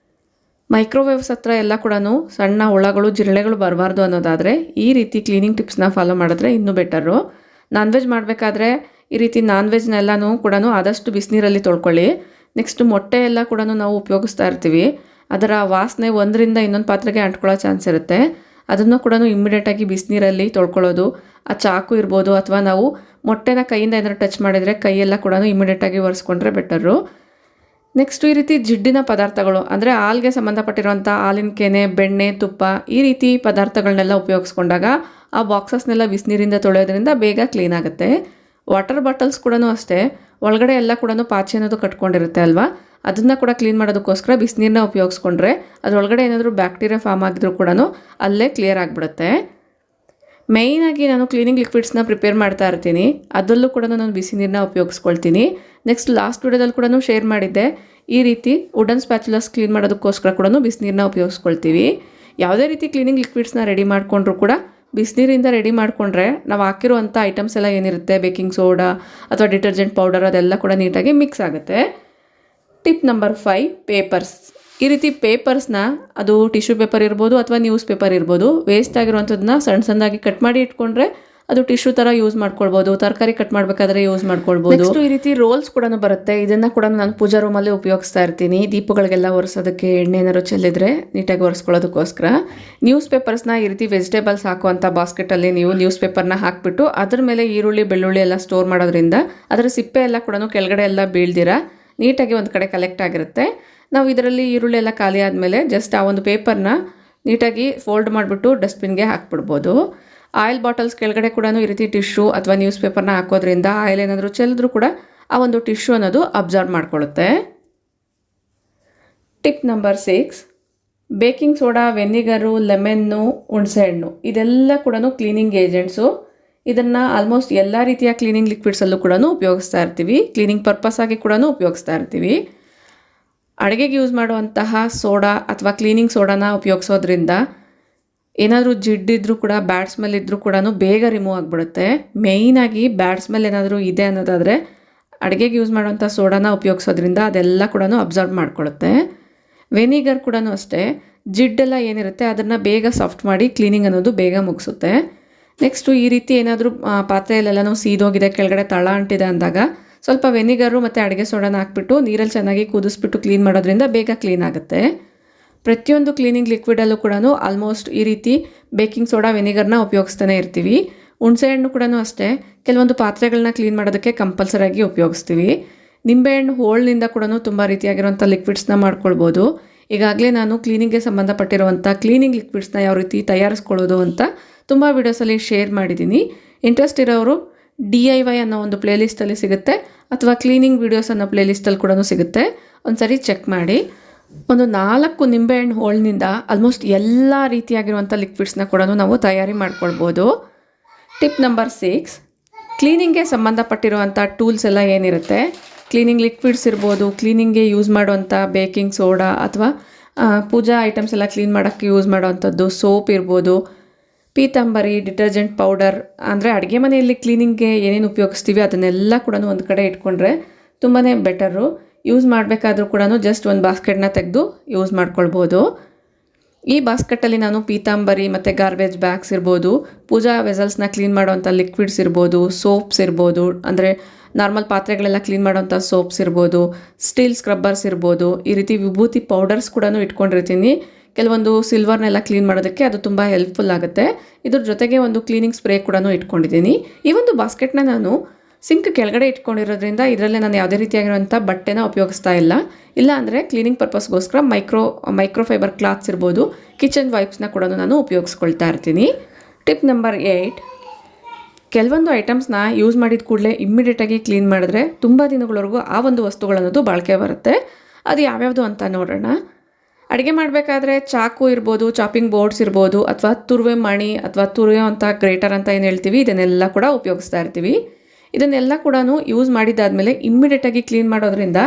ಮೈಕ್ರೋವೇವ್ಸ್ ಹತ್ರ ಎಲ್ಲ ಕೂಡ ಸಣ್ಣ ಹುಳಗಳು, ಜಿರಳೆಗಳು ಬರಬಾರ್ದು ಅನ್ನೋದಾದರೆ ಈ ರೀತಿ ಕ್ಲೀನಿಂಗ್ ಟಿಪ್ಸ್ನ ಫಾಲೋ ಮಾಡಿದ್ರೆ ಇನ್ನೂ ಬೆಟರು. ನಾನ್ ವೆಜ್ ಮಾಡಬೇಕಾದ್ರೆ ಈ ರೀತಿ ನಾನ್ ವೆಜ್ನೆಲ್ಲನೂ ಕೂಡ ಆದಷ್ಟು ಬಿಸಿನೀರಲ್ಲಿ ತೊಳ್ಕೊಳ್ಳಿ. ನೆಕ್ಸ್ಟ್ ಮೊಟ್ಟೆ ಎಲ್ಲ ಕೂಡ ನಾವು ಉಪಯೋಗಿಸ್ತಾ ಇರ್ತೀವಿ, ಅದರ ವಾಸನೆ ಒಂದರಿಂದ ಇನ್ನೊಂದು ಪಾತ್ರೆಗೆ ಅಂಟ್ಕೊಳ್ಳೋ ಚಾನ್ಸ್ ಇರುತ್ತೆ. ಅದನ್ನು ಕೂಡ ಇಮ್ಮಿಡಿಯೇಟಾಗಿ ಬಿಸಿನೀರಲ್ಲಿ ತೊಳ್ಕೊಳ್ಳೋದು. ಆ ಚಾಕು ಇರ್ಬೋದು ಅಥವಾ ನಾವು ಮೊಟ್ಟೆನ ಕೈಯಿಂದ ಏನಾದ್ರು ಟಚ್ ಮಾಡಿದರೆ ಕೈಯೆಲ್ಲ ಕೂಡ ಇಮ್ಮಿಡಿಯೇಟಾಗಿ ಒರೆಸ್ಕೊಂಡ್ರೆ ಬೆಟರು. ನೆಕ್ಸ್ಟು ಈ ರೀತಿ ಜಿಡ್ಡಿನ ಪದಾರ್ಥಗಳು ಅಂದರೆ ಹಾಲಿಗೆ ಸಂಬಂಧಪಟ್ಟಿರುವಂಥ ಹಾಲಿನ ಕೆನೆ, ಬೆಣ್ಣೆ, ತುಪ್ಪ ಈ ರೀತಿ ಪದಾರ್ಥಗಳನ್ನೆಲ್ಲ ಉಪಯೋಗಿಸ್ಕೊಂಡಾಗ ಆ ಬಾಕ್ಸಸ್ನೆಲ್ಲ ಬಿಸಿನೀರಿಂದ ತೊಳೆಯೋದ್ರಿಂದ ಬೇಗ ಕ್ಲೀನ್ ಆಗುತ್ತೆ. ವಾಟರ್ ಬಾಟಲ್ಸ್ ಕೂಡ ಅಷ್ಟೇ, ಒಳಗಡೆ ಎಲ್ಲ ಕೂಡ ಪಾಚಿ ಅನ್ನೋದು ಕಟ್ಕೊಂಡಿರುತ್ತೆ ಅಲ್ವಾ, ಅದನ್ನು ಕೂಡ ಕ್ಲೀನ್ ಮಾಡೋದಕ್ಕೋಸ್ಕರ ಬಿಸಿನೀರನ್ನ ಉಪಯೋಗಿಸ್ಕೊಂಡ್ರೆ ಅದರೊಳಗಡೆ ಏನಾದರೂ ಬ್ಯಾಕ್ಟೀರಿಯಾ ಫಾರ್ಮ್ ಆಗಿದ್ರೂ ಕೂಡ ಅಲ್ಲೇ ಕ್ಲಿಯರ್ ಆಗಿಬಿಡುತ್ತೆ. ಮೇಯ್ನಾಗಿ ನಾನು ಕ್ಲೀನಿಂಗ್ ಲಿಕ್ವಿಡ್ಸ್ನ ಪ್ರಿಪೇರ್ ಮಾಡ್ತಾ ಇರ್ತೀನಿ, ಅದರಲ್ಲೂ ಕೂಡ ನಾನು ಬಿಸಿ ನೀರನ್ನ ಉಪಯೋಗಿಸ್ಕೊಳ್ತೀನಿ. ನೆಕ್ಸ್ಟ್ ಲಾಸ್ಟ್ ವಿಡಿಯೋದಲ್ಲಿ ಕೂಡ ಶೇರ್ ಮಾಡಿದ್ದೆ, ಈ ರೀತಿ ವುಡನ್ ಸ್ಪ್ಯಾಚುಲಸ್ ಕ್ಲೀನ್ ಮಾಡೋದಕ್ಕೋಸ್ಕರ ಕೂಡ ಬಿಸಿನೀರನ್ನ ಉಪಯೋಗಿಸ್ಕೊಳ್ತೀವಿ. ಯಾವುದೇ ರೀತಿ ಕ್ಲೀನಿಂಗ್ ಲಿಕ್ವಿಡ್ಸ್ನ ರೆಡಿ ಮಾಡಿಕೊಂಡ್ರು ಕೂಡ ಬಿಸಿನೀರಿಂದ ರೆಡಿ ಮಾಡಿಕೊಂಡ್ರೆ ನಾವು ಹಾಕಿರುವಂಥ ಐಟಮ್ಸ್ ಎಲ್ಲ ಏನಿರುತ್ತೆ, ಬೇಕಿಂಗ್ ಸೋಡಾ ಅಥವಾ ಡಿಟರ್ಜೆಂಟ್ ಪೌಡರ್ ಅದೆಲ್ಲ ಕೂಡ ನೀಟಾಗಿ ಮಿಕ್ಸ್ ಆಗುತ್ತೆ. Tip number 5, papers. ಈ ರೀತಿ ಪೇಪರ್ಸ್ನ, ಅದು ಟಿಶ್ಯೂ ಪೇಪರ್ ಇರ್ಬೋದು ಅಥವಾ ನ್ಯೂಸ್ ಪೇಪರ್ ಇರ್ಬೋದು, ವೇಸ್ಟ್ ಆಗಿರುವಂಥದ್ದನ್ನ ಸಣ್ಣ ಸಣ್ಣದಾಗಿ ಕಟ್ ಮಾಡಿ ಇಟ್ಕೊಂಡ್ರೆ ಅದು ಟಿಶ್ಯೂ ಥರ ಯೂಸ್ ಮಾಡ್ಕೊಳ್ಬೋದು. ತರಕಾರಿ ಕಟ್ ಮಾಡಬೇಕಾದ್ರೆ ಯೂಸ್ ಮಾಡ್ಕೊಳ್ಬೋದು. ನೆಕ್ಸ್ಟ್ ಈ ರೀತಿ ರೋಲ್ಸ್ ಕೂಡ ಬರುತ್ತೆ, ಇದನ್ನು ಕೂಡ ನಾನು ಪೂಜಾ ರೂಮಲ್ಲಿ ಉಪಯೋಗಿಸ್ತಾ ಇರ್ತೀನಿ. ದೀಪಗಳಿಗೆಲ್ಲ ಒರೆಸೋದಕ್ಕೆ ಎಣ್ಣೆ ಏನಾದ್ರು ಚೆಲ್ಲಿದ್ರೆ ನೀಟಾಗಿ ಒರೆಸ್ಕೊಳ್ಳೋದಕ್ಕೋಸ್ಕರ. ನ್ಯೂಸ್ ಪೇಪರ್ಸ್ನ ಈ ರೀತಿ ವೆಜಿಟೇಬಲ್ಸ್ ಹಾಕುವಂಥ ಬಾಸ್ಕೆಟಲ್ಲಿ ನೀವು ನ್ಯೂಸ್ ಪೇಪರ್ನ ಹಾಕಿಬಿಟ್ಟು ಅದ್ರ ಮೇಲೆ ಈರುಳ್ಳಿ, ಬೆಳ್ಳುಳ್ಳಿ ಎಲ್ಲ ಸ್ಟೋರ್ ಮಾಡೋದ್ರಿಂದ ಅದರ ಸಿಪ್ಪೆ ಎಲ್ಲ ಕೂಡ ಕೆಳಗಡೆ ಎಲ್ಲ ಬೀಳ್ದಿರ ನೀಟಾಗಿ ಒಂದು ಕಡೆ ಕಲೆಕ್ಟ್ ಆಗಿರುತ್ತೆ. ನಾವು ಇದರಲ್ಲಿ ಈರುಳ್ಳಿ ಎಲ್ಲ ಖಾಲಿ ಆದಮೇಲೆ ಜಸ್ಟ್ ಆ ಒಂದು ಪೇಪರ್ನ ನೀಟಾಗಿ ಫೋಲ್ಡ್ ಮಾಡಿಬಿಟ್ಟು ಡಸ್ಟ್ಬಿನ್ಗೆ ಹಾಕ್ಬಿಡ್ಬೋದು. ಆಯಿಲ್ ಬಾಟಲ್ಸ್ ಕೆಳಗಡೆ ಕೂಡ ಈ ರೀತಿ ಟಿಶ್ಯೂ ಅಥವಾ ನ್ಯೂಸ್ ಪೇಪರ್ನ ಹಾಕೋದ್ರಿಂದ ಆಯಿಲ್ ಏನಾದರೂ ಚೆಲ್ಲಿದ್ರೂ ಕೂಡ ಆ ಒಂದು ಟಿಶ್ಯೂ ಅನ್ನೋದು ಅಬ್ಸರ್ವ್ ಮಾಡ್ಕೊಳ್ಳುತ್ತೆ. Tip number 6, baking soda, vinegar, lemon, ಹುಣಸೆಹಣ್ಣು ಇದೆಲ್ಲ ಕೂಡ ಕ್ಲೀನಿಂಗ್ ಏಜೆಂಟ್ಸು. ಇದನ್ನು ಆಲ್ಮೋಸ್ಟ್ ಎಲ್ಲ ರೀತಿಯ ಕ್ಲೀನಿಂಗ್ ಲಿಕ್ವಿಡ್ಸಲ್ಲೂ ಕೂಡ ಉಪಯೋಗಿಸ್ತಾ ಇರ್ತೀವಿ, ಕ್ಲೀನಿಂಗ್ ಪರ್ಪಸ್ ಆಗಿ ಕೂಡ ಉಪಯೋಗಿಸ್ತಾ ಇರ್ತೀವಿ. ಅಡುಗೆಗೆ ಯೂಸ್ ಮಾಡುವಂತಹ ಸೋಡಾ ಅಥವಾ ಕ್ಲೀನಿಂಗ್ ಸೋಡಾನ ಉಪಯೋಗಿಸೋದ್ರಿಂದ ಏನಾದರೂ ಜಿಡ್ಡಿದ್ರೂ ಕೂಡ, ಬ್ಯಾಡ್ ಸ್ಮೆಲ್ ಇದ್ದರೂ ಕೂಡ ಬೇಗ ರಿಮೂವ್ ಆಗಿಬಿಡುತ್ತೆ. ಮೇಯ್ನಾಗಿ ಬ್ಯಾಡ್ ಸ್ಮೆಲ್ ಏನಾದರೂ ಇದೆ ಅನ್ನೋದಾದರೆ ಅಡುಗೆಗೆ ಯೂಸ್ ಮಾಡುವಂಥ ಸೋಡಾನ ಉಪಯೋಗಿಸೋದ್ರಿಂದ ಅದೆಲ್ಲ ಕೂಡ ಅಬ್ಸರ್ವ್ ಮಾಡ್ಕೊಳ್ಳುತ್ತೆ. ವೆನಿಗರ್ ಕೂಡ ಅಷ್ಟೇ ಜಿಡ್ಡೆಲ್ಲ ಏನಿರುತ್ತೆ ಅದನ್ನು ಬೇಗ ಸಾಫ್ಟ್ ಮಾಡಿ ಕ್ಲೀನಿಂಗ್ ಅನ್ನೋದು ಬೇಗ ಮುಗಿಸುತ್ತೆ. ನೆಕ್ಸ್ಟು ಈ ರೀತಿ ಏನಾದರೂ ಪಾತ್ರೆಯಲ್ಲೆಲ್ಲನೂ ಸೀದೋಗಿದೆ, ಕೆಳಗಡೆ ತಳ ಅಂಟಿದೆ ಅಂದಾಗ ಸ್ವಲ್ಪ ವೆನಿಗರು ಮತ್ತು ಅಡುಗೆ ಸೋಡಾನ ಹಾಕ್ಬಿಟ್ಟು ನೀರಲ್ಲಿ ಚೆನ್ನಾಗಿ ಕುದಿಸ್ಬಿಟ್ಟು ಕ್ಲೀನ್ ಮಾಡೋದ್ರಿಂದ ಬೇಗ ಕ್ಲೀನ್ ಆಗುತ್ತೆ. ಪ್ರತಿಯೊಂದು ಕ್ಲೀನಿಂಗ್ ಲಿಕ್ವಿಡಲ್ಲೂ ಕೂಡ ಆಲ್ಮೋಸ್ಟ್ ಈ ರೀತಿ ಬೇಕಿಂಗ್ ಸೋಡಾ ವೆನಿಗರ್ನ ಉಪಯೋಗಿಸ್ತಾನೆ ಇರ್ತೀವಿ. ಹುಣಸೆಹಣ್ಣು ಕೂಡ ಅಷ್ಟೇ ಕೆಲವೊಂದು ಪಾತ್ರೆಗಳನ್ನ ಕ್ಲೀನ್ ಮಾಡೋದಕ್ಕೆ ಕಂಪಲ್ಸರಿಯಾಗಿ ಉಪಯೋಗಿಸ್ತೀವಿ. ನಿಂಬೆಹಣ್ಣು ಹೋಳಿನಿಂದ ಕೂಡ ತುಂಬ ರೀತಿಯಾಗಿರುವಂಥ ಲಿಕ್ವಿಡ್ಸ್ನ ಮಾಡ್ಕೊಳ್ಬೋದು. ಈಗಾಗಲೇ ನಾನು ಕ್ಲೀನಿಂಗ್ಗೆ ಸಂಬಂಧಪಟ್ಟಿರುವಂಥ ಕ್ಲೀನಿಂಗ್ ಲಿಕ್ವಿಡ್ಸ್ನ ಯಾವ ರೀತಿ ತಯಾರಿಸ್ಕೊಳ್ಳೋದು ಅಂತ ತುಂಬ ವೀಡಿಯೋಸಲ್ಲಿ ಶೇರ್ ಮಾಡಿದ್ದೀನಿ. ಇಂಟ್ರೆಸ್ಟ್ ಇರೋರು DIY ಅನ್ನೋ ಒಂದು ಪ್ಲೇಲಿಸ್ಟಲ್ಲಿ ಸಿಗುತ್ತೆ, ಅಥವಾ ಕ್ಲೀನಿಂಗ್ ವೀಡಿಯೋಸ್ ಅನ್ನೋ ಪ್ಲೇಲಿಸ್ಟಲ್ಲಿ ಕೂಡ ಸಿಗುತ್ತೆ. ಒಂದ್ಸರಿ ಚೆಕ್ ಮಾಡಿ. ಒಂದು 4 ನಿಂಬೆಹಣ್ಣು ಹೋಳಿನಿಂದ ಆಲ್ಮೋಸ್ಟ್ ಎಲ್ಲ ರೀತಿಯಾಗಿರುವಂಥ ಲಿಕ್ವಿಡ್ಸ್ನ ಕೂಡ ನಾವು ತಯಾರಿ ಮಾಡ್ಕೊಳ್ಬೋದು. ಟಿಪ್ ನಂಬರ್ 6, ಕ್ಲೀನಿಂಗ್ಗೆ ಸಂಬಂಧಪಟ್ಟಿರುವಂಥ ಟೂಲ್ಸ್ ಎಲ್ಲ ಏನಿರುತ್ತೆ, ಕ್ಲೀನಿಂಗ್ ಲಿಕ್ವಿಡ್ಸ್ ಇರ್ಬೋದು, ಕ್ಲೀನಿಂಗ್ಗೆ ಯೂಸ್ ಮಾಡುವಂಥ ಬೇಕಿಂಗ್ ಸೋಡಾ ಅಥವಾ ಪೂಜಾ ಐಟಮ್ಸ್ ಎಲ್ಲ ಕ್ಲೀನ್ ಮಾಡೋಕ್ಕೆ ಯೂಸ್ ಮಾಡೋವಂಥದ್ದು, ಸೋಪ್ ಇರ್ಬೋದು, ಪೀತಾಂಬರಿ, ಡಿಟರ್ಜೆಂಟ್ ಪೌಡರ್, ಅಂದರೆ ಅಡುಗೆ ಮನೆಯಲ್ಲಿ ಕ್ಲೀನಿಂಗ್ಗೆ ಏನೇನು ಉಪಯೋಗಿಸ್ತೀವಿ ಅದನ್ನೆಲ್ಲ ಕೂಡ ಒಂದು ಕಡೆ ಇಟ್ಕೊಂಡ್ರೆ ತುಂಬಾ ಬೆಟರು. ಯೂಸ್ ಮಾಡಬೇಕಾದ್ರೂ ಕೂಡ ಜಸ್ಟ್ ಒಂದು ಬಾಸ್ಕೆಟ್ನ ತೆಗೆದು ಯೂಸ್ ಮಾಡ್ಕೊಳ್ಬೋದು. ಈ ಬಾಸ್ಕೆಟಲ್ಲಿ ನಾನು ಪೀತಾಂಬರಿ ಮತ್ತು ಗಾರ್ಬೇಜ್ ಬ್ಯಾಗ್ಸ್ ಇರ್ಬೋದು, ಪೂಜಾ ವೆಸಲ್ಸ್ನ ಕ್ಲೀನ್ ಮಾಡೋವಂಥ ಲಿಕ್ವಿಡ್ಸ್ ಇರ್ಬೋದು, ಸೋಪ್ಸ್ ಇರ್ಬೋದು, ಅಂದರೆ ನಾರ್ಮಲ್ ಪಾತ್ರೆಗಳೆಲ್ಲ ಕ್ಲೀನ್ ಮಾಡೋವಂಥ ಸೋಪ್ಸ್ ಇರ್ಬೋದು, ಸ್ಟೀಲ್ ಸ್ಕ್ರಬ್ಬರ್ಸ್ ಇರ್ಬೋದು, ಈ ರೀತಿ ವಿಭೂತಿ ಪೌಡರ್ಸ್ ಕೂಡ ಇಟ್ಕೊಂಡಿರ್ತೀನಿ. ಕೆಲವೊಂದು ಸಿಲ್ವರ್ನೆಲ್ಲ ಕ್ಲೀನ್ ಮಾಡೋದಕ್ಕೆ ಅದು ತುಂಬ ಹೆಲ್ಪ್ಫುಲ್ ಆಗುತ್ತೆ. ಇದ್ರ ಜೊತೆಗೆ ಒಂದು ಕ್ಲೀನಿಂಗ್ ಸ್ಪ್ರೇ ಕೂಡ ಇಟ್ಕೊಂಡಿದ್ದೀನಿ. ಈ ಒಂದು ಬಾಸ್ಕೆಟ್ನ ನಾನು ಸಿಂಕ್ ಕೆಳಗಡೆ ಇಟ್ಕೊಂಡಿರೋದ್ರಿಂದ ಇದರಲ್ಲೇ ನಾನು ಯಾವುದೇ ರೀತಿಯಾಗಿರುವಂಥ ಬಟ್ಟೆನ ಉಪಯೋಗಿಸ್ತಾ ಇಲ್ಲ ಅಂದರೆ ಕ್ಲೀನಿಂಗ್ ಪರ್ಪಸ್ಗೋಸ್ಕರ ಮೈಕ್ರೋಫೈಬರ್ ಕ್ಲಾತ್ಸ್ ಇರ್ಬೋದು, ಕಿಚನ್ ವೈಪ್ಸ್ನ ಕೂಡ ನಾನು ಉಪಯೋಗಿಸ್ಕೊಳ್ತಾ ಇರ್ತೀನಿ. ಟಿಪ್ ನಂಬರ್ 8, ಕೆಲವೊಂದು ಐಟಮ್ಸ್ನ ಯೂಸ್ ಮಾಡಿದ ಕೂಡಲೇ ಇಮ್ಮಿಡಿಯೇಟಾಗಿ ಕ್ಲೀನ್ ಮಾಡಿದ್ರೆ ತುಂಬ ದಿನಗಳವರೆಗೂ ಆ ಒಂದು ವಸ್ತುಗಳನ್ನೋದು ಬಾಳಿಕೆ ಬರುತ್ತೆ. ಅದು ಯಾವ್ಯಾವುದು ಅಂತ ನೋಡೋಣ. ಅಡುಗೆ ಮಾಡಬೇಕಾದ್ರೆ ಚಾಕು ಇರ್ಬೋದು, ಚಾಪಿಂಗ್ ಬೋರ್ಡ್ಸ್ ಇರ್ಬೋದು, ಅಥವಾ ತುರುವೆ ಮಣಿ ಅಥವಾ ತುರಿಯೋ ಅಂತ ಗ್ರೇಟರ್ ಅಂತ ಏನು ಹೇಳ್ತೀವಿ, ಇದನ್ನೆಲ್ಲ ಕೂಡ ಉಪಯೋಗಿಸ್ತಾ ಇರ್ತೀವಿ. ಇದನ್ನೆಲ್ಲ ಕೂಡ ಯೂಸ್ ಮಾಡಿದ್ದಾದಮೇಲೆ ಇಮ್ಮಿಡಿಯೇಟಾಗಿ ಕ್ಲೀನ್ ಮಾಡೋದ್ರಿಂದ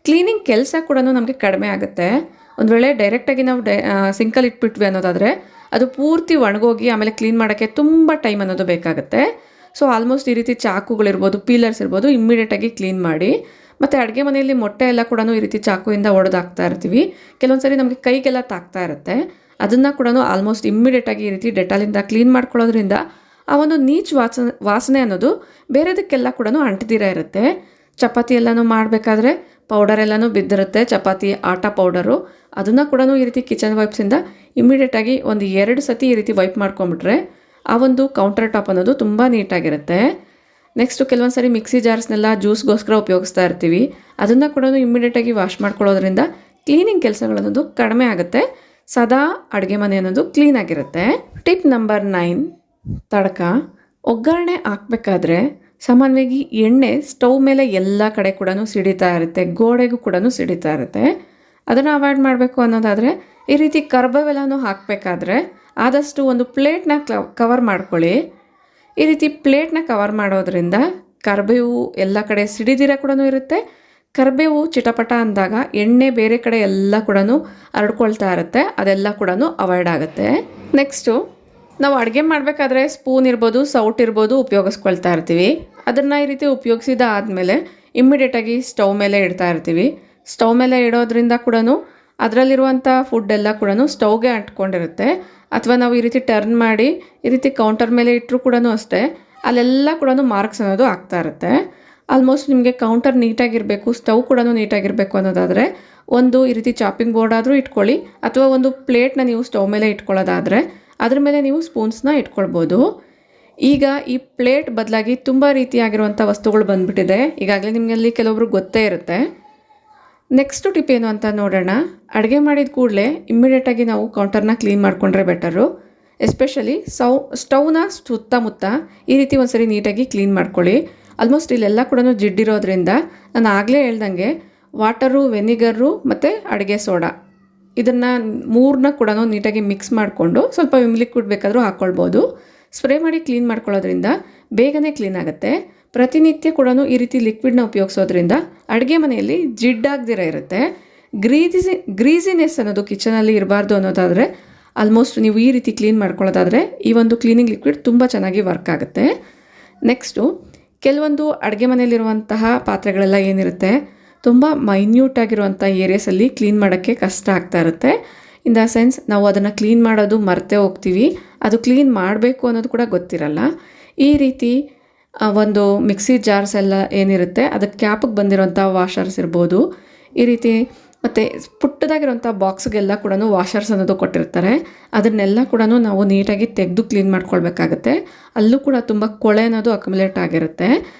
ಕ್ಲೀನಿಂಗ್ ಕೆಲಸ ಕೂಡ ನಮಗೆ ಕಡಿಮೆ ಆಗುತ್ತೆ. ಒಂದು ವೇಳೆ ಡೈರೆಕ್ಟಾಗಿ ನಾವು ಸಿಂಕಲ್ಲಿ ಇಟ್ಬಿಟ್ವಿ ಅನ್ನೋದಾದರೆ ಅದು ಪೂರ್ತಿ ಒಣಗೋಗಿ ಆಮೇಲೆ ಕ್ಲೀನ್ ಮಾಡೋಕ್ಕೆ ತುಂಬ ಟೈಮ್ ಅನ್ನೋದು ಬೇಕಾಗುತ್ತೆ. ಸೊ ಆಲ್ಮೋಸ್ಟ್ ಈ ರೀತಿ ಚಾಕುಗಳಿರ್ಬೋದು, ಪೀಲರ್ಸ್ ಇರ್ಬೋದು, ಇಮ್ಮಿಡಿಯೇಟಾಗಿ ಕ್ಲೀನ್ ಮಾಡಿ. ಮತ್ತು ಅಡುಗೆ ಮನೆಯಲ್ಲಿ ಮೊಟ್ಟೆ ಎಲ್ಲ ಕೂಡ ಈ ರೀತಿ ಚಾಕುವಿಂದ ಒಡೆದಾಕ್ತಾ ಇರ್ತೀವಿ. ಕೆಲವೊಂದು ಸರಿ ನಮಗೆ ಕೈಗೆಲ್ಲ ತಾಕ್ತಾ ಇರುತ್ತೆ. ಅದನ್ನು ಕೂಡ ಆಲ್ಮೋಸ್ಟ್ ಇಮ್ಮಿಡಿಯೇಟಾಗಿ ಈ ರೀತಿ ಡೆಟಾಲಿಂದ ಕ್ಲೀನ್ ಮಾಡ್ಕೊಳ್ಳೋದ್ರಿಂದ ಆ ಒಂದು ನೀಚ್ ವಾಸನೆ ಅನ್ನೋದು ಬೇರೆದಕ್ಕೆಲ್ಲ ಕೂಡ ಅಂಟದಿರ ಇರುತ್ತೆ. ಚಪಾತಿ ಎಲ್ಲನೂ ಮಾಡಬೇಕಾದ್ರೆ ಪೌಡರ್ ಎಲ್ಲನೂ ಬಿದ್ದಿರುತ್ತೆ, ಚಪಾತಿ ಆಟ ಪೌಡರು. ಅದನ್ನು ಕೂಡ ಈ ರೀತಿ ಕಿಚನ್ ವೈಪ್ಸಿಂದ ಇಮ್ಮಿಡಿಯೇಟಾಗಿ ಒಂದು 2 ಸತಿ ಈ ರೀತಿ ವೈಪ್ ಮಾಡ್ಕೊಂಬಿಟ್ರೆ ಆ ಒಂದು ಕೌಂಟರ್ ಟಾಪ್ ಅನ್ನೋದು ತುಂಬ ನೀಟಾಗಿರುತ್ತೆ. ನೆಕ್ಸ್ಟು ಕೆಲವೊಂದು ಸರಿ ಮಿಕ್ಸಿ ಜಾರ್ಸ್ನೆಲ್ಲ ಜ್ಯೂಸ್ಗೋಸ್ಕರ ಉಪಯೋಗಿಸ್ತಾ ಇರ್ತೀವಿ. ಅದನ್ನು ಕೂಡ ಇಮ್ಮಿಡಿಯೇಟಾಗಿ ವಾಶ್ ಮಾಡ್ಕೊಳ್ಳೋದ್ರಿಂದ ಕ್ಲೀನಿಂಗ್ ಕೆಲಸಗಳನ್ನೋದು ಕಡಿಮೆ ಆಗುತ್ತೆ. ಸದಾ ಅಡುಗೆ ಮನೆ ಅನ್ನೋದು ಕ್ಲೀನಾಗಿರುತ್ತೆ. Tip number 9, ತಡಕ. ಒಗ್ಗರಣೆ ಹಾಕಬೇಕಾದ್ರೆ ಸಾಮಾನ್ಯವಾಗಿ ಎಣ್ಣೆ ಸ್ಟವ್ ಮೇಲೆ ಎಲ್ಲ ಕಡೆ ಕೂಡ ಸಿಡಿತಾ ಇರುತ್ತೆ, ಗೋಡೆಗೂ ಕೂಡ ಸಿಡಿತಾ ಇರುತ್ತೆ. ಅದನ್ನು ಅವಾಯ್ಡ್ ಮಾಡಬೇಕು ಅನ್ನೋದಾದರೆ ಈ ರೀತಿ ಕರ್ಬೇವೆಲ್ಲನೂ ಹಾಕಬೇಕಾದ್ರೆ ಆದಷ್ಟು ಒಂದು ಪ್ಲೇಟ್ನ ಕವರ್ ಮಾಡ್ಕೊಳ್ಳಿ. ಈ ರೀತಿ ಪ್ಲೇಟ್ನ ಕವರ್ ಮಾಡೋದ್ರಿಂದ ಕರಿಬೇವು ಎಲ್ಲ ಕಡೆ ಸಿಡಿದಿರ ಕೂಡ ಇರುತ್ತೆ. ಕರಿಬೇವು ಚಿಟಪಟ ಅಂದಾಗ ಎಣ್ಣೆ ಬೇರೆ ಕಡೆ ಎಲ್ಲ ಕೂಡ ಹರಡ್ಕೊಳ್ತಾ ಇರುತ್ತೆ, ಅದೆಲ್ಲ ಕೂಡ ಅವಾಯ್ಡ್ ಆಗುತ್ತೆ. ನೆಕ್ಸ್ಟು ನಾವು ಅಡುಗೆ ಮಾಡಬೇಕಾದ್ರೆ ಸ್ಪೂನ್ ಇರ್ಬೋದು, ಸೌಟ್ ಇರ್ಬೋದು ಉಪಯೋಗಿಸ್ಕೊಳ್ತಾ ಇರ್ತೀವಿ. ಅದನ್ನು ಈ ರೀತಿ ಉಪಯೋಗಿಸಿದ ಆದಮೇಲೆ ಇಮ್ಮಿಡಿಯೇಟಾಗಿ ಸ್ಟವ್ ಮೇಲೆ ಇಡ್ತಾ ಇರ್ತೀವಿ. ಸ್ಟವ್ ಮೇಲೆ ಇಡೋದ್ರಿಂದ ಕೂಡ ಅದರಲ್ಲಿರುವಂಥ ಫುಡ್ ಎಲ್ಲ ಕೂಡ ಸ್ಟವ್ಗೆ ಅಂಟ್ಕೊಂಡಿರುತ್ತೆ. ಅಥವಾ ನಾವು ಈ ರೀತಿ ಟರ್ನ್ ಮಾಡಿ ಈ ರೀತಿ ಕೌಂಟರ್ ಮೇಲೆ ಇಟ್ಟರೂ ಕೂಡ ಅಷ್ಟೇ ಅಲ್ಲೆಲ್ಲ ಕೂಡ ಮಾರ್ಕ್ಸ್ ಅನ್ನೋದು ಆಗ್ತಾ ಇರುತ್ತೆ. ಆಲ್ಮೋಸ್ಟ್ ನಿಮಗೆ ಕೌಂಟರ್ ನೀಟಾಗಿರಬೇಕು, ಸ್ಟವ್ ಕೂಡ ನೀಟಾಗಿರಬೇಕು ಅನ್ನೋದಾದರೆ ಒಂದು ಈ ರೀತಿ ಚಾಪಿಂಗ್ ಬೋರ್ಡ್ ಆದರೂ ಇಟ್ಕೊಳ್ಳಿ, ಅಥವಾ ಒಂದು ಪ್ಲೇಟ್ನ ನೀವು ಸ್ಟವ್ ಮೇಲೆ ಇಟ್ಕೊಳ್ಳೋದಾದರೆ ಅದ್ರ ಮೇಲೆ ನೀವು ಸ್ಪೂನ್ಸ್ನ ಇಟ್ಕೊಳ್ಬೋದು. ಈಗ ಈ ಪ್ಲೇಟ್ ಬದಲಾಗಿ ತುಂಬ ರೀತಿಯಾಗಿರುವಂಥ ವಸ್ತುಗಳು ಬಂದುಬಿಟ್ಟಿದೆ. ಈಗಾಗಲೇ ನಿಮಗಲ್ಲಿ ಕೆಲವೊಬ್ರು ಗೊತ್ತೇ ಇರುತ್ತೆ. ನೆಕ್ಸ್ಟು ಟಿಪ್ ಏನು ಅಂತ ನೋಡೋಣ. ಅಡುಗೆ ಮಾಡಿದ ಕೂಡಲೇ ಇಮ್ಮಿಡಿಯೇಟಾಗಿ ನಾವು ಕೌಂಟರ್ನ ಕ್ಲೀನ್ ಮಾಡಿಕೊಂಡ್ರೆ ಬೆಟರು. ಎಸ್ಪೆಷಲಿ ಸ್ಟವ್ನ ಸುತ್ತಮುತ್ತ ಈ ರೀತಿ ಒಂದ್ಸರಿ ನೀಟಾಗಿ ಕ್ಲೀನ್ ಮಾಡ್ಕೊಳ್ಳಿ. ಆಲ್ಮೋಸ್ಟ್ ಇಲ್ಲೆಲ್ಲ ಕೂಡ ಜಿಡ್ಡಿರೋದ್ರಿಂದ ನಾನು ಆಗಲೇ ಹೇಳ್ದಂಗೆ ವಾಟರು, ವೆನಿಗರು ಮತ್ತು ಅಡುಗೆ ಸೋಡಾ ಇದನ್ನು 3ನ್ನ ಕೂಡ ನೀಟಾಗಿ ಮಿಕ್ಸ್ ಮಾಡಿಕೊಂಡು ಸ್ವಲ್ಪ ವಿಮ್ ಲಿಕ್ವಿಡ್ ಬೇಕಾದರೂ ಹಾಕ್ಕೊಳ್ಬೋದು. ಸ್ಪ್ರೇ ಮಾಡಿ ಕ್ಲೀನ್ ಮಾಡ್ಕೊಳ್ಳೋದ್ರಿಂದ ಬೇಗನೆ ಕ್ಲೀನ್ ಆಗುತ್ತೆ. ಪ್ರತಿನಿತ್ಯ ಕೂಡ ಈ ರೀತಿ ಲಿಕ್ವಿಡ್ನ ಉಪಯೋಗಿಸೋದ್ರಿಂದ ಅಡುಗೆ ಮನೆಯಲ್ಲಿ ಜಿಡ್ಡಾಗ್ದಿರ ಇರುತ್ತೆ. ಗ್ರೀಸಿನೆಸ್ ಅನ್ನೋದು ಕಿಚನಲ್ಲಿ ಇರಬಾರ್ದು ಅನ್ನೋದಾದರೆ ಆಲ್ಮೋಸ್ಟ್ ನೀವು ಈ ರೀತಿ ಕ್ಲೀನ್ ಮಾಡ್ಕೊಳ್ಳೋದಾದರೆ ಈ ಒಂದು ಕ್ಲೀನಿಂಗ್ ಲಿಕ್ವಿಡ್ ತುಂಬ ಚೆನ್ನಾಗಿ ವರ್ಕ್ ಆಗುತ್ತೆ. ನೆಕ್ಸ್ಟು ಕೆಲವೊಂದು ಅಡುಗೆ ಮನೆಯಲ್ಲಿರುವಂತಹ ಪಾತ್ರೆಗಳೆಲ್ಲ ಏನಿರುತ್ತೆ, ತುಂಬ ಮೈನ್ಯೂಟ್ ಆಗಿರುವಂಥ ಏರಿಯಾಸಲ್ಲಿ ಕ್ಲೀನ್ ಮಾಡೋಕ್ಕೆ ಕಷ್ಟ ಆಗ್ತಾ ಇರುತ್ತೆ. ಇನ್ ದ ಸೆನ್ಸ್ ನಾವು ಅದನ್ನು ಕ್ಲೀನ್ ಮಾಡೋದು ಮರ್ತೇ ಹೋಗ್ತೀವಿ, ಅದು ಕ್ಲೀನ್ ಮಾಡಬೇಕು ಅನ್ನೋದು ಕೂಡ ಗೊತ್ತಿರಲ್ಲ. ಈ ರೀತಿ ಒಂದು ಮಿಕ್ಸಿ ಜಾರ್ಸ್ ಎಲ್ಲ ಏನಿರುತ್ತೆ ಅದಕ್ಕೆ ಕ್ಯಾಪಿಗೆ ಬಂದಿರೋಂಥ ವಾಷರ್ಸ್ ಇರ್ಬೋದು, ಈ ರೀತಿ ಮತ್ತು ಪುಟ್ಟದಾಗಿರೋಂಥ ಬಾಕ್ಸ್ಗೆಲ್ಲ ಕೂಡ ವಾಷರ್ಸ್ ಅನ್ನೋದು ಕೊಟ್ಟಿರ್ತಾರೆ. ಅದನ್ನೆಲ್ಲ ಕೂಡ ನಾವು ನೀಟಾಗಿ ತೆಗೆದು ಕ್ಲೀನ್ ಮಾಡ್ಕೊಳ್ಬೇಕಾಗತ್ತೆ. ಅಲ್ಲೂ ಕೂಡ ತುಂಬ ಕೊಳೆ ಅನ್ನೋದು ಅಕ್ಯುಮುಲೇಟ್ ಆಗಿರುತ್ತೆ.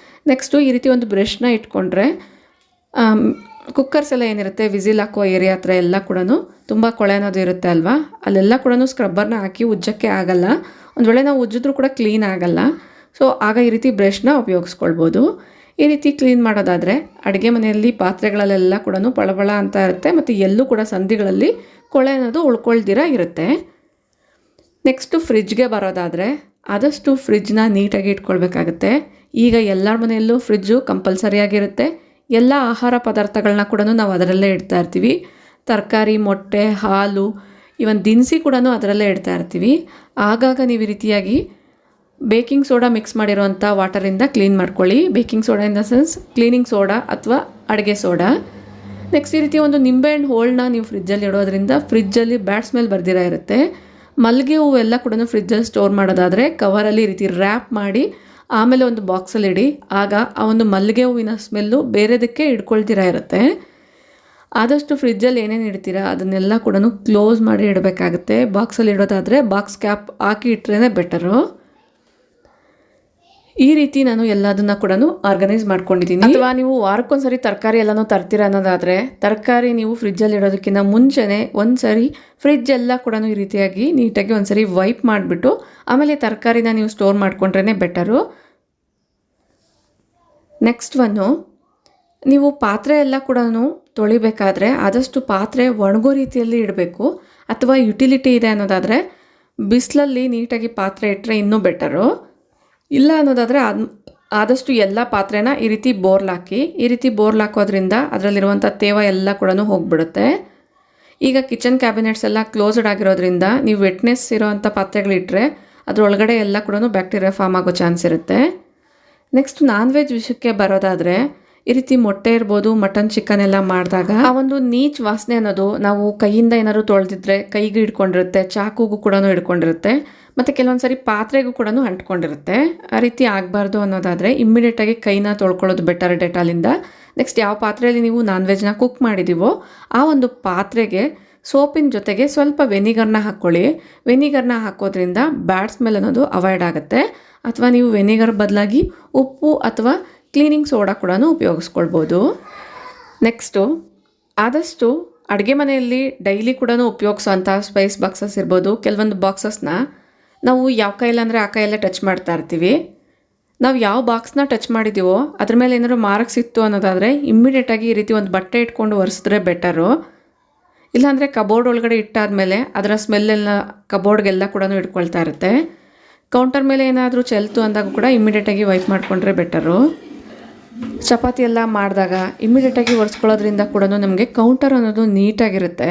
ನೆಕ್ಸ್ಟು ಈ ರೀತಿ ಒಂದು ಬ್ರಷ್ನ ಇಟ್ಕೊಂಡ್ರೆ ಕುಕ್ಕರ್ಸ್ ಎಲ್ಲ ಏನಿರುತ್ತೆ ವಿಸಿಲ್ ಹಾಕೋ ಏರಿಯಾ ಹತ್ರ ಎಲ್ಲ ಕೂಡ ತುಂಬ ಕೊಳೆ ಅನ್ನೋದು ಇರುತ್ತೆ ಅಲ್ವಾ, ಅಲ್ಲೆಲ್ಲ ಕೂಡ ಸ್ಕ್ರಬ್ಬರ್ನ ಹಾಕಿ ಉಜ್ಜಕ್ಕೆ ಆಗಲ್ಲ. ಒಂದು ವೇಳೆ ನಾವು ಉಜ್ಜಿದ್ರೂ ಕೂಡ ಕ್ಲೀನ್ ಆಗಲ್ಲ. ಸೊ ಆಗ ಈ ರೀತಿ ಬ್ರಷ್ನ ಉಪಯೋಗಿಸ್ಕೊಳ್ಬೋದು. ಈ ರೀತಿ ಕ್ಲೀನ್ ಮಾಡೋದಾದರೆ ಅಡುಗೆ ಮನೆಯಲ್ಲಿ ಪಾತ್ರೆಗಳಲ್ಲೆಲ್ಲ ಕೂಡ ಪಳಪಳ ಅಂತ ಇರುತ್ತೆ ಮತ್ತು ಎಲ್ಲೂ ಕೂಡ ಸಂದಿಗಳಲ್ಲಿ ಕೊಳೆ ಅನ್ನೋದು ಉಳ್ಕೊಳ್ದಿರ ಇರುತ್ತೆ. ನೆಕ್ಸ್ಟು ಫ್ರಿಜ್ಗೆ ಬರೋದಾದರೆ ಆದಷ್ಟು ಫ್ರಿಜ್ನ ನೀಟಾಗಿ ಇಟ್ಕೊಳ್ಬೇಕಾಗತ್ತೆ. ಈಗ ಎಲ್ಲರ ಮನೆಯಲ್ಲೂ ಫ್ರಿಜ್ಜು ಕಂಪಲ್ಸರಿಯಾಗಿರುತ್ತೆ. ಎಲ್ಲ ಆಹಾರ ಪದಾರ್ಥಗಳನ್ನ ಕೂಡ ನಾವು ಅದರಲ್ಲೇ ಇಡ್ತಾ ಇರ್ತೀವಿ. ತರಕಾರಿ, ಮೊಟ್ಟೆ, ಹಾಲು, ಇವನ್ ದಿನಸಿ ಕೂಡ ಅದರಲ್ಲೇ ಇಡ್ತಾ ಇರ್ತೀವಿ. ಆಗಾಗ ನೀವು ಈ ರೀತಿಯಾಗಿ ಬೇಕಿಂಗ್ ಸೋಡಾ ಮಿಕ್ಸ್ ಮಾಡಿರೋವಂಥ ವಾಟರಿಂದ ಕ್ಲೀನ್ ಮಾಡ್ಕೊಳ್ಳಿ. Baking soda in the sense cleaning soda ಅಥವಾ ಅಡುಗೆ ಸೋಡಾ. ನೆಕ್ಸ್ಟ್ ಈ ರೀತಿ ಒಂದು ನಿಂಬೆಹಣ್ಣು ಹೋಳನ್ನ ನೀವು ಫ್ರಿಜ್ಜಲ್ಲಿ ಇಡೋದ್ರಿಂದ ಫ್ರಿಜ್ಜಲ್ಲಿ ಬ್ಯಾಡ್ ಸ್ಮೆಲ್ ಬರ್ದಿರ ಇರುತ್ತೆ. ಮಲ್ಲಿಗೆ ಹೂವೆಲ್ಲ ಕೂಡ ಫ್ರಿಜ್ಜಲ್ಲಿ ಸ್ಟೋರ್ ಮಾಡೋದಾದರೆ ಕವರಲ್ಲಿ ಈ ರೀತಿ ರ್ಯಾಪ್ ಮಾಡಿ ಆಮೇಲೆ ಒಂದು ಬಾಕ್ಸಲ್ಲಿ ಇಡಿ. ಆಗ ಆ ಒಂದು ಮಲ್ಲಿಗೆ ಹೂವಿನ ಸ್ಮೆಲ್ಲು ಬೇರೆದಕ್ಕೆ ಇಟ್ಕೊಳ್ತೀರ ಇರುತ್ತೆ. ಆದಷ್ಟು ಫ್ರಿಜ್ಜಲ್ಲಿ ಏನೇನು ಇಡ್ತೀರಾ ಅದನ್ನೆಲ್ಲ ಕೂಡ ಕ್ಲೋಸ್ ಮಾಡಿ ಇಡಬೇಕಾಗುತ್ತೆ. ಬಾಕ್ಸಲ್ಲಿ ಇಡೋದಾದರೆ ಬಾಕ್ಸ್ ಕ್ಯಾಪ್ ಹಾಕಿ ಇಟ್ಟರೆ ಬೆಟರು. ಈ ರೀತಿ ನಾನು ಎಲ್ಲದನ್ನ ಕೂಡ ಆರ್ಗನೈಸ್ ಮಾಡ್ಕೊಂಡಿದ್ದೀನಿ. ಅಥವಾ ನೀವು ವಾರಕ್ಕೊಂದ್ಸರಿ ತರಕಾರಿ ಎಲ್ಲನೂ ತರ್ತೀರ ಅನ್ನೋದಾದರೆ ತರಕಾರಿ ನೀವು ಫ್ರಿಜ್ಜಲ್ಲಿ ಇಡೋದಕ್ಕಿಂತ ಮುಂಚೆನೇ ಒಂದ್ಸರಿ ಫ್ರಿಜ್ ಎಲ್ಲ ಕೂಡ ಈ ರೀತಿಯಾಗಿ ನೀಟಾಗಿ ಒಂದ್ಸರಿ ವೈಪ್ ಮಾಡಿಬಿಟ್ಟು ಆಮೇಲೆ ತರಕಾರಿನ ನೀವು ಸ್ಟೋರ್ ಮಾಡ್ಕೊಂಡ್ರೇ ಬೆಟರು. ನೆಕ್ಸ್ಟ್ ನೀವು ಪಾತ್ರೆ ಎಲ್ಲ ಕೂಡ ತೊಳಿಬೇಕಾದ್ರೆ ಆದಷ್ಟು ಪಾತ್ರೆ ಒಣಗೋ ರೀತಿಯಲ್ಲಿ ಇಡಬೇಕು. ಅಥವಾ ಯುಟಿಲಿಟಿ ಇದೆ ಅನ್ನೋದಾದರೆ ಬಿಸಿಲಲ್ಲಿ ನೀಟಾಗಿ ಪಾತ್ರೆ ಇಟ್ಟರೆ ಇನ್ನೂ ಬೆಟರು. ಇಲ್ಲ ಅನ್ನೋದಾದರೆ ಆದಷ್ಟು ಎಲ್ಲ ಪಾತ್ರೆನ ಈ ರೀತಿ ಬೋರ್ಲಾಕಿ. ಈ ರೀತಿ ಬೋರ್ಲಾಕೋದ್ರಿಂದ ಅದರಲ್ಲಿರುವಂಥ ತೇವ ಎಲ್ಲ ಕೂಡ ಹೋಗಿಬಿಡುತ್ತೆ. ಈಗ ಕಿಚನ್ ಕ್ಯಾಬಿನೆಟ್ಸ್ ಎಲ್ಲ ಕ್ಲೋಸ್ಡ್ ಆಗಿರೋದ್ರಿಂದ ನೀವು ವೆಟ್ನೆಸ್ ಇರೋವಂಥ ಪಾತ್ರೆಗಳಿಟ್ಟರೆ ಅದರೊಳಗಡೆ ಎಲ್ಲ ಕೂಡ ಬ್ಯಾಕ್ಟೀರಿಯಾ ಫಾರ್ಮ್ ಆಗೋ ಚಾನ್ಸ್ ಇರುತ್ತೆ. ನೆಕ್ಸ್ಟ್ ನಾನ್ ವೆಜ್ ವಿಷಯಕ್ಕೆ ಬರೋದಾದರೆ ಈ ರೀತಿ ಮೊಟ್ಟೆ ಇರ್ಬೋದು, ಮಟನ್, ಚಿಕನ್ ಎಲ್ಲ ಮಾಡಿದಾಗ ಆ ಒಂದು ನೀಚ್ ವಾಸನೆ ಅನ್ನೋದು ನಾವು ಕೈಯಿಂದ ಏನಾದ್ರು ತೊಳೆದಿದ್ರೆ ಕೈಗೆ ಹಿಡ್ಕೊಂಡಿರುತ್ತೆ, ಚಾಕುಗೂ ಕೂಡ ಹಿಡ್ಕೊಂಡಿರುತ್ತೆ ಮತ್ತು ಕೆಲವೊಂದು ಸರಿ ಪಾತ್ರೆಗೂ ಕೂಡ ಅಂಟ್ಕೊಂಡಿರುತ್ತೆ. ಆ ರೀತಿ ಆಗಬಾರ್ದು ಅನ್ನೋದಾದರೆ ಇಮ್ಮಿಡಿಯೇಟಾಗಿ ಕೈನ ತೊಳ್ಕೊಳ್ಳೋದು ಬೆಟರ್ ಡೆಟಾಲಿಂದ. ನೆಕ್ಸ್ಟ್ ಯಾವ ಪಾತ್ರೆಯಲ್ಲಿ ನೀವು ನಾನ್ ವೆಜ್ನ ಕುಕ್ ಮಾಡಿದ್ದೀವೋ ಆ ಒಂದು ಪಾತ್ರೆಗೆ ಸೋಪಿನ ಜೊತೆಗೆ ಸ್ವಲ್ಪ ವೆನಿಗರ್ನ ಹಾಕ್ಕೊಳ್ಳಿ. ವೆನಿಗರ್ನ ಹಾಕೋದ್ರಿಂದ ಬ್ಯಾಡ್ ಸ್ಮೆಲ್ ಅನ್ನೋದು ಅವಾಯ್ಡ್ ಆಗುತ್ತೆ. ಅಥವಾ ನೀವು ವೆನಿಗರ್ ಬದಲಾಗಿ ಉಪ್ಪು ಅಥವಾ ಕ್ಲೀನಿಂಗ್ ಸೋಡಾ ಕೂಡ ಉಪಯೋಗಿಸ್ಕೊಳ್ಬೋದು. ನೆಕ್ಸ್ಟು ಆದಷ್ಟು ಅಡುಗೆ ಮನೆಯಲ್ಲಿ ಡೈಲಿ ಕೂಡ ಉಪಯೋಗಿಸೋಂಥ ಸ್ಪೈಸ್ ಬಾಕ್ಸಸ್ ಇರ್ಬೋದು. ಕೆಲವೊಂದು ಬಾಕ್ಸಸ್ನ ನಾವು ಯಾವ ಕೈಯಲ್ಲಿ ಅಂದರೆ ಆ ಕೈಯಲ್ಲೇ ಟಚ್ ಮಾಡ್ತಾ ಇರ್ತೀವಿ. ನಾವು ಯಾವ ಬಾಕ್ಸ್ನ ಟಚ್ ಮಾಡಿದ್ದೀವೋ ಅದ್ರ ಮೇಲೆ ಏನಾದ್ರು ಮಾರ್ಕ್ಸ್ ಇತ್ತು ಅನ್ನೋದಾದರೆ ಇಮ್ಮಿಡಿಯೇಟಾಗಿ ಈ ರೀತಿ ಒಂದು ಬಟ್ಟೆ ಇಟ್ಕೊಂಡು ಒರೆಸಿದ್ರೆ ಬೆಟರು. ಇಲ್ಲಾಂದರೆ ಕಬೋರ್ಡ್ ಒಳಗಡೆ ಇಟ್ಟಾದಮೇಲೆ ಅದರ ಸ್ಮೆಲ್ಲೆಲ್ಲ ಕಬೋರ್ಡ್ಗೆಲ್ಲ ಕೂಡ ಇಟ್ಕೊಳ್ತಾ ಇರುತ್ತೆ. ಕೌಂಟರ್ ಮೇಲೆ ಏನಾದರೂ ಚೆಲ್ತು ಅಂದಾಗ ಕೂಡ ಇಮ್ಮಿಡಿಯೇಟಾಗಿ ವೈಪ್ ಮಾಡಿಕೊಂಡ್ರೆ ಬೆಟರು. ಚಪಾತಿ ಎಲ್ಲ ಮಾಡಿದಾಗ ಇಮ್ಮಿಡಿಯೇಟಾಗಿ ಒರೆಸ್ಕೊಳ್ಳೋದ್ರಿಂದ ಕೂಡ ನಮಗೆ ಕೌಂಟರ್ ಅನ್ನೋದು ನೀಟಾಗಿರುತ್ತೆ.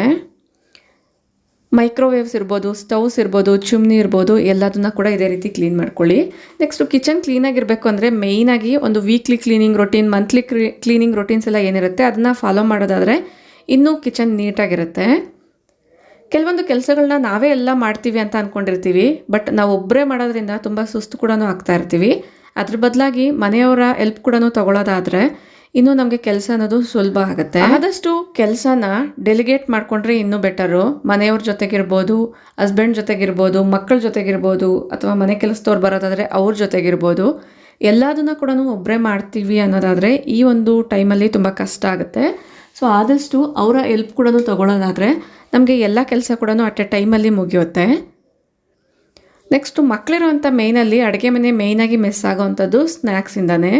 ಮೈಕ್ರೋವೇವ್ಸ್ ಇರ್ಬೋದು, ಸ್ಟವ್ಸ್ ಇರ್ಬೋದು, ಚಿಮ್ನಿ ಇರ್ಬೋದು, ಎಲ್ಲದನ್ನ ಕೂಡ ಇದೇ ರೀತಿ ಕ್ಲೀನ್ ಮಾಡ್ಕೊಳ್ಳಿ. ನೆಕ್ಸ್ಟು ಕಿಚನ್ ಕ್ಲೀನಾಗಿರಬೇಕು ಅಂದರೆ ಮೇಯ್ನಾಗಿ ಒಂದು weekly cleaning routine, monthly cleaning routines ಎಲ್ಲ ಏನಿರುತ್ತೆ ಅದನ್ನು ಫಾಲೋ ಮಾಡೋದಾದರೆ ಇನ್ನೂ ಕಿಚನ್ ನೀಟಾಗಿರುತ್ತೆ. ಕೆಲವೊಂದು ಕೆಲಸಗಳನ್ನ ನಾವೇ ಎಲ್ಲ ಮಾಡ್ತೀವಿ ಅಂತ ಅಂದ್ಕೊಂಡಿರ್ತೀವಿ, ಬಟ್ ನಾವು ಒಬ್ಬರೇ ಮಾಡೋದ್ರಿಂದ ತುಂಬ ಸುಸ್ತು ಕೂಡ ಆಗ್ತಾ ಇರ್ತೀವಿ. ಅದ್ರ ಬದಲಾಗಿ ಮನೆಯವರ ಹೆಲ್ಪ್ ಕೂಡ ತಗೊಳ್ಳೋದಾದರೆ ಇನ್ನೂ ನಮಗೆ ಕೆಲಸ ಅನ್ನೋದು ಸುಲಭ ಆಗುತ್ತೆ. ಆದಷ್ಟು ಕೆಲಸನ ಡೆಲಿಗೇಟ್ ಮಾಡಿಕೊಂಡ್ರೆ ಇನ್ನೂ ಬೆಟರು. ಮನೆಯವ್ರ ಜೊತೆಗಿರ್ಬೋದು, ಹಸ್ಬೆಂಡ್ ಜೊತೆಗಿರ್ಬೋದು, ಮಕ್ಕಳ ಜೊತೆಗಿರ್ಬೋದು, ಅಥವಾ ಮನೆ ಕೆಲಸದವ್ರು ಬರೋದಾದರೆ ಅವ್ರ ಜೊತೆಗಿರ್ಬೋದು, ಎಲ್ಲದನ್ನ ಕೂಡ ಒಬ್ಬರೇ ಮಾಡ್ತೀವಿ ಅನ್ನೋದಾದರೆ ಈ ಒಂದು ಟೈಮಲ್ಲಿ ತುಂಬ ಕಷ್ಟ ಆಗುತ್ತೆ. ಸೊ ಆದಷ್ಟು ಅವರ ಹೆಲ್ಪ್ ಕೂಡ ತೊಗೊಳ್ಳೋದಾದರೆ ನಮಗೆ ಎಲ್ಲ ಕೆಲಸ ಕೂಡ ಅಟ್ ಎ ಟೈಮಲ್ಲಿ ಮುಗಿಯುತ್ತೆ. ನೆಕ್ಸ್ಟು ಮಕ್ಕಳಿರೋವಂಥ ಮೇಯ್ನಲ್ಲಿ ಅಡುಗೆ ಮನೆ ಮೇಯ್ನಾಗಿ ಮಿಸ್ ಆಗೋವಂಥದ್ದು ಸ್ನ್ಯಾಕ್ಸಿಂದನೇ.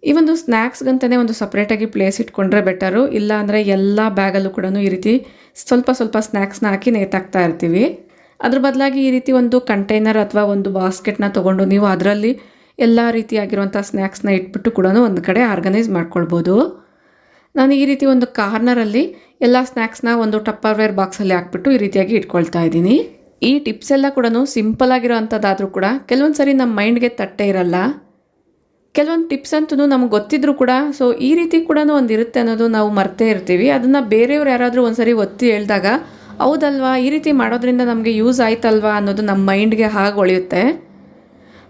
ಈ ಒಂದು ಸ್ನ್ಯಾಕ್ಸ್ಗಂತಲೇ ಒಂದು ಸಪ್ರೇಟಾಗಿ ಪ್ಲೇಸ್ ಇಟ್ಕೊಂಡ್ರೆ ಬೆಟರು. ಇಲ್ಲ ಅಂದರೆ ಎಲ್ಲ ಬ್ಯಾಗಲ್ಲೂ ಕೂಡ ಈ ರೀತಿ ಸ್ವಲ್ಪ ಸ್ವಲ್ಪ ಸ್ನ್ಯಾಕ್ಸ್ನ ಹಾಕಿ ನೇತಾಕ್ತಾ ಇರ್ತೀವಿ. ಅದ್ರ ಬದಲಾಗಿ ಈ ರೀತಿ ಒಂದು ಕಂಟೈನರ್ ಅಥವಾ ಒಂದು ಬಾಸ್ಕೆಟ್ನ ತೊಗೊಂಡು ನೀವು ಅದರಲ್ಲಿ ಎಲ್ಲ ರೀತಿಯಾಗಿರುವಂಥ ಸ್ನ್ಯಾಕ್ಸ್ನ ಇಟ್ಬಿಟ್ಟು ಕೂಡ ಒಂದು ಕಡೆ ಆರ್ಗನೈಸ್ ಮಾಡ್ಕೊಳ್ಬೋದು. ನಾನು ಈ ರೀತಿ ಒಂದು ಕಾರ್ನರಲ್ಲಿ ಎಲ್ಲ ಸ್ನ್ಯಾಕ್ಸ್ನ ಒಂದು ಟಪ್ಪರ್ವೇರ್ ಬಾಕ್ಸಲ್ಲಿ ಹಾಕ್ಬಿಟ್ಟು ಈ ರೀತಿಯಾಗಿ ಇಟ್ಕೊಳ್ತಾ ಇದ್ದೀನಿ. ಈ ಟಿಪ್ಸ್ ಎಲ್ಲ ಕೂಡ ಸಿಂಪಲ್ ಆಗಿರೋ ಅಂಥದ್ದಾದರೂ ಕೂಡ ಕೆಲವೊಂದು ಸರಿ ನಮ್ಮ ಮೈಂಡ್ಗೆ ತಟ್ಟೆ ಇರಲ್ಲ. ಕೆಲವೊಂದು ಟಿಪ್ಸ್ ಅಂತೂ ನಮಗೆ ಗೊತ್ತಿದ್ರು ಕೂಡ ಸೊ ಈ ರೀತಿ ಕೂಡ ಒಂದು ಇರುತ್ತೆ ಅನ್ನೋದು ನಾವು ಮರ್ತೇ ಇರ್ತೀವಿ. ಅದನ್ನು ಬೇರೆಯವ್ರು ಯಾರಾದರೂ ಒಂದ್ಸರಿ ಒತ್ತಿ ಹೇಳಿದಾಗ ಹೌದಲ್ವಾ, ಈ ರೀತಿ ಮಾಡೋದ್ರಿಂದ ನಮಗೆ ಯೂಸ್ ಆಯ್ತಲ್ವಾ ಅನ್ನೋದು ನಮ್ಮ ಮೈಂಡ್ಗೆ ಹಾಗೆ ಹೊಳೆಯುತ್ತೆ.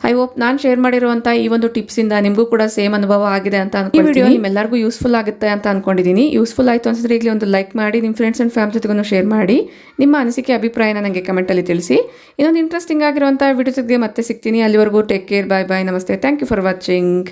ಐ ಹೋಪ್ ನಾನು ಶೇರ್ ಮಾಡಿರುವಂಥ ಈ ಒಂದು ಟಿಪ್ಸಿಂದ ನಿಮಗೂ ಕೂಡ ಸೇಮ್ ಅನುಭವ ಆಗಿದೆ ಅಂತ ಅನ್ಕೊಂಡು ಈ ವಿಡಿಯೋ ನಿಮ್ಮೆಲ್ಲರಿಗೂ ಯೂಸ್ಫುಲ್ ಆಗುತ್ತೆ ಅಂತ ಅನ್ಕೊಂಡಿದ್ದೀನಿ. ಯೂಸ್ಫುಲ್ ಆಯಿತು ಅನ್ಸಿದ್ರೆ ಈಗಲೇ ಒಂದು ಲೈಕ್ ಮಾಡಿ, ನಿಮ್ಮ ಫ್ರೆಂಡ್ಸ್ ಆ್ಯಂಡ್ ಫ್ಯಾಮಿಲಿ ಜೊತೆಗೂ ಶೇರ್ ಮಾಡಿ. ನಿಮ್ಮ ಅನಿಸಿಕೆ ಅಭಿಪ್ರಾಯನ ನನಗೆ ಕಮೆಂಟಲ್ಲಿ ತಿಳಿಸಿ. ಇನ್ನೊಂದು ಇಂಟ್ರೆಸ್ಟಿಂಗ್ ಆಗಿರುವಂಥ ವಿಡಿಯೋಸ್ಗೆ ಮತ್ತೆ ಸಿಗ್ತೀನಿ. ಅಲ್ಲಿವರೆಗೂ ಟೇಕ್ ಕೇರ್, ಬಾಯ್ ಬಾಯ್, ನಮಸ್ತೆ, ಥ್ಯಾಂಕ್ ಯು ಫಾರ್ ವಾಚಿಂಗ್.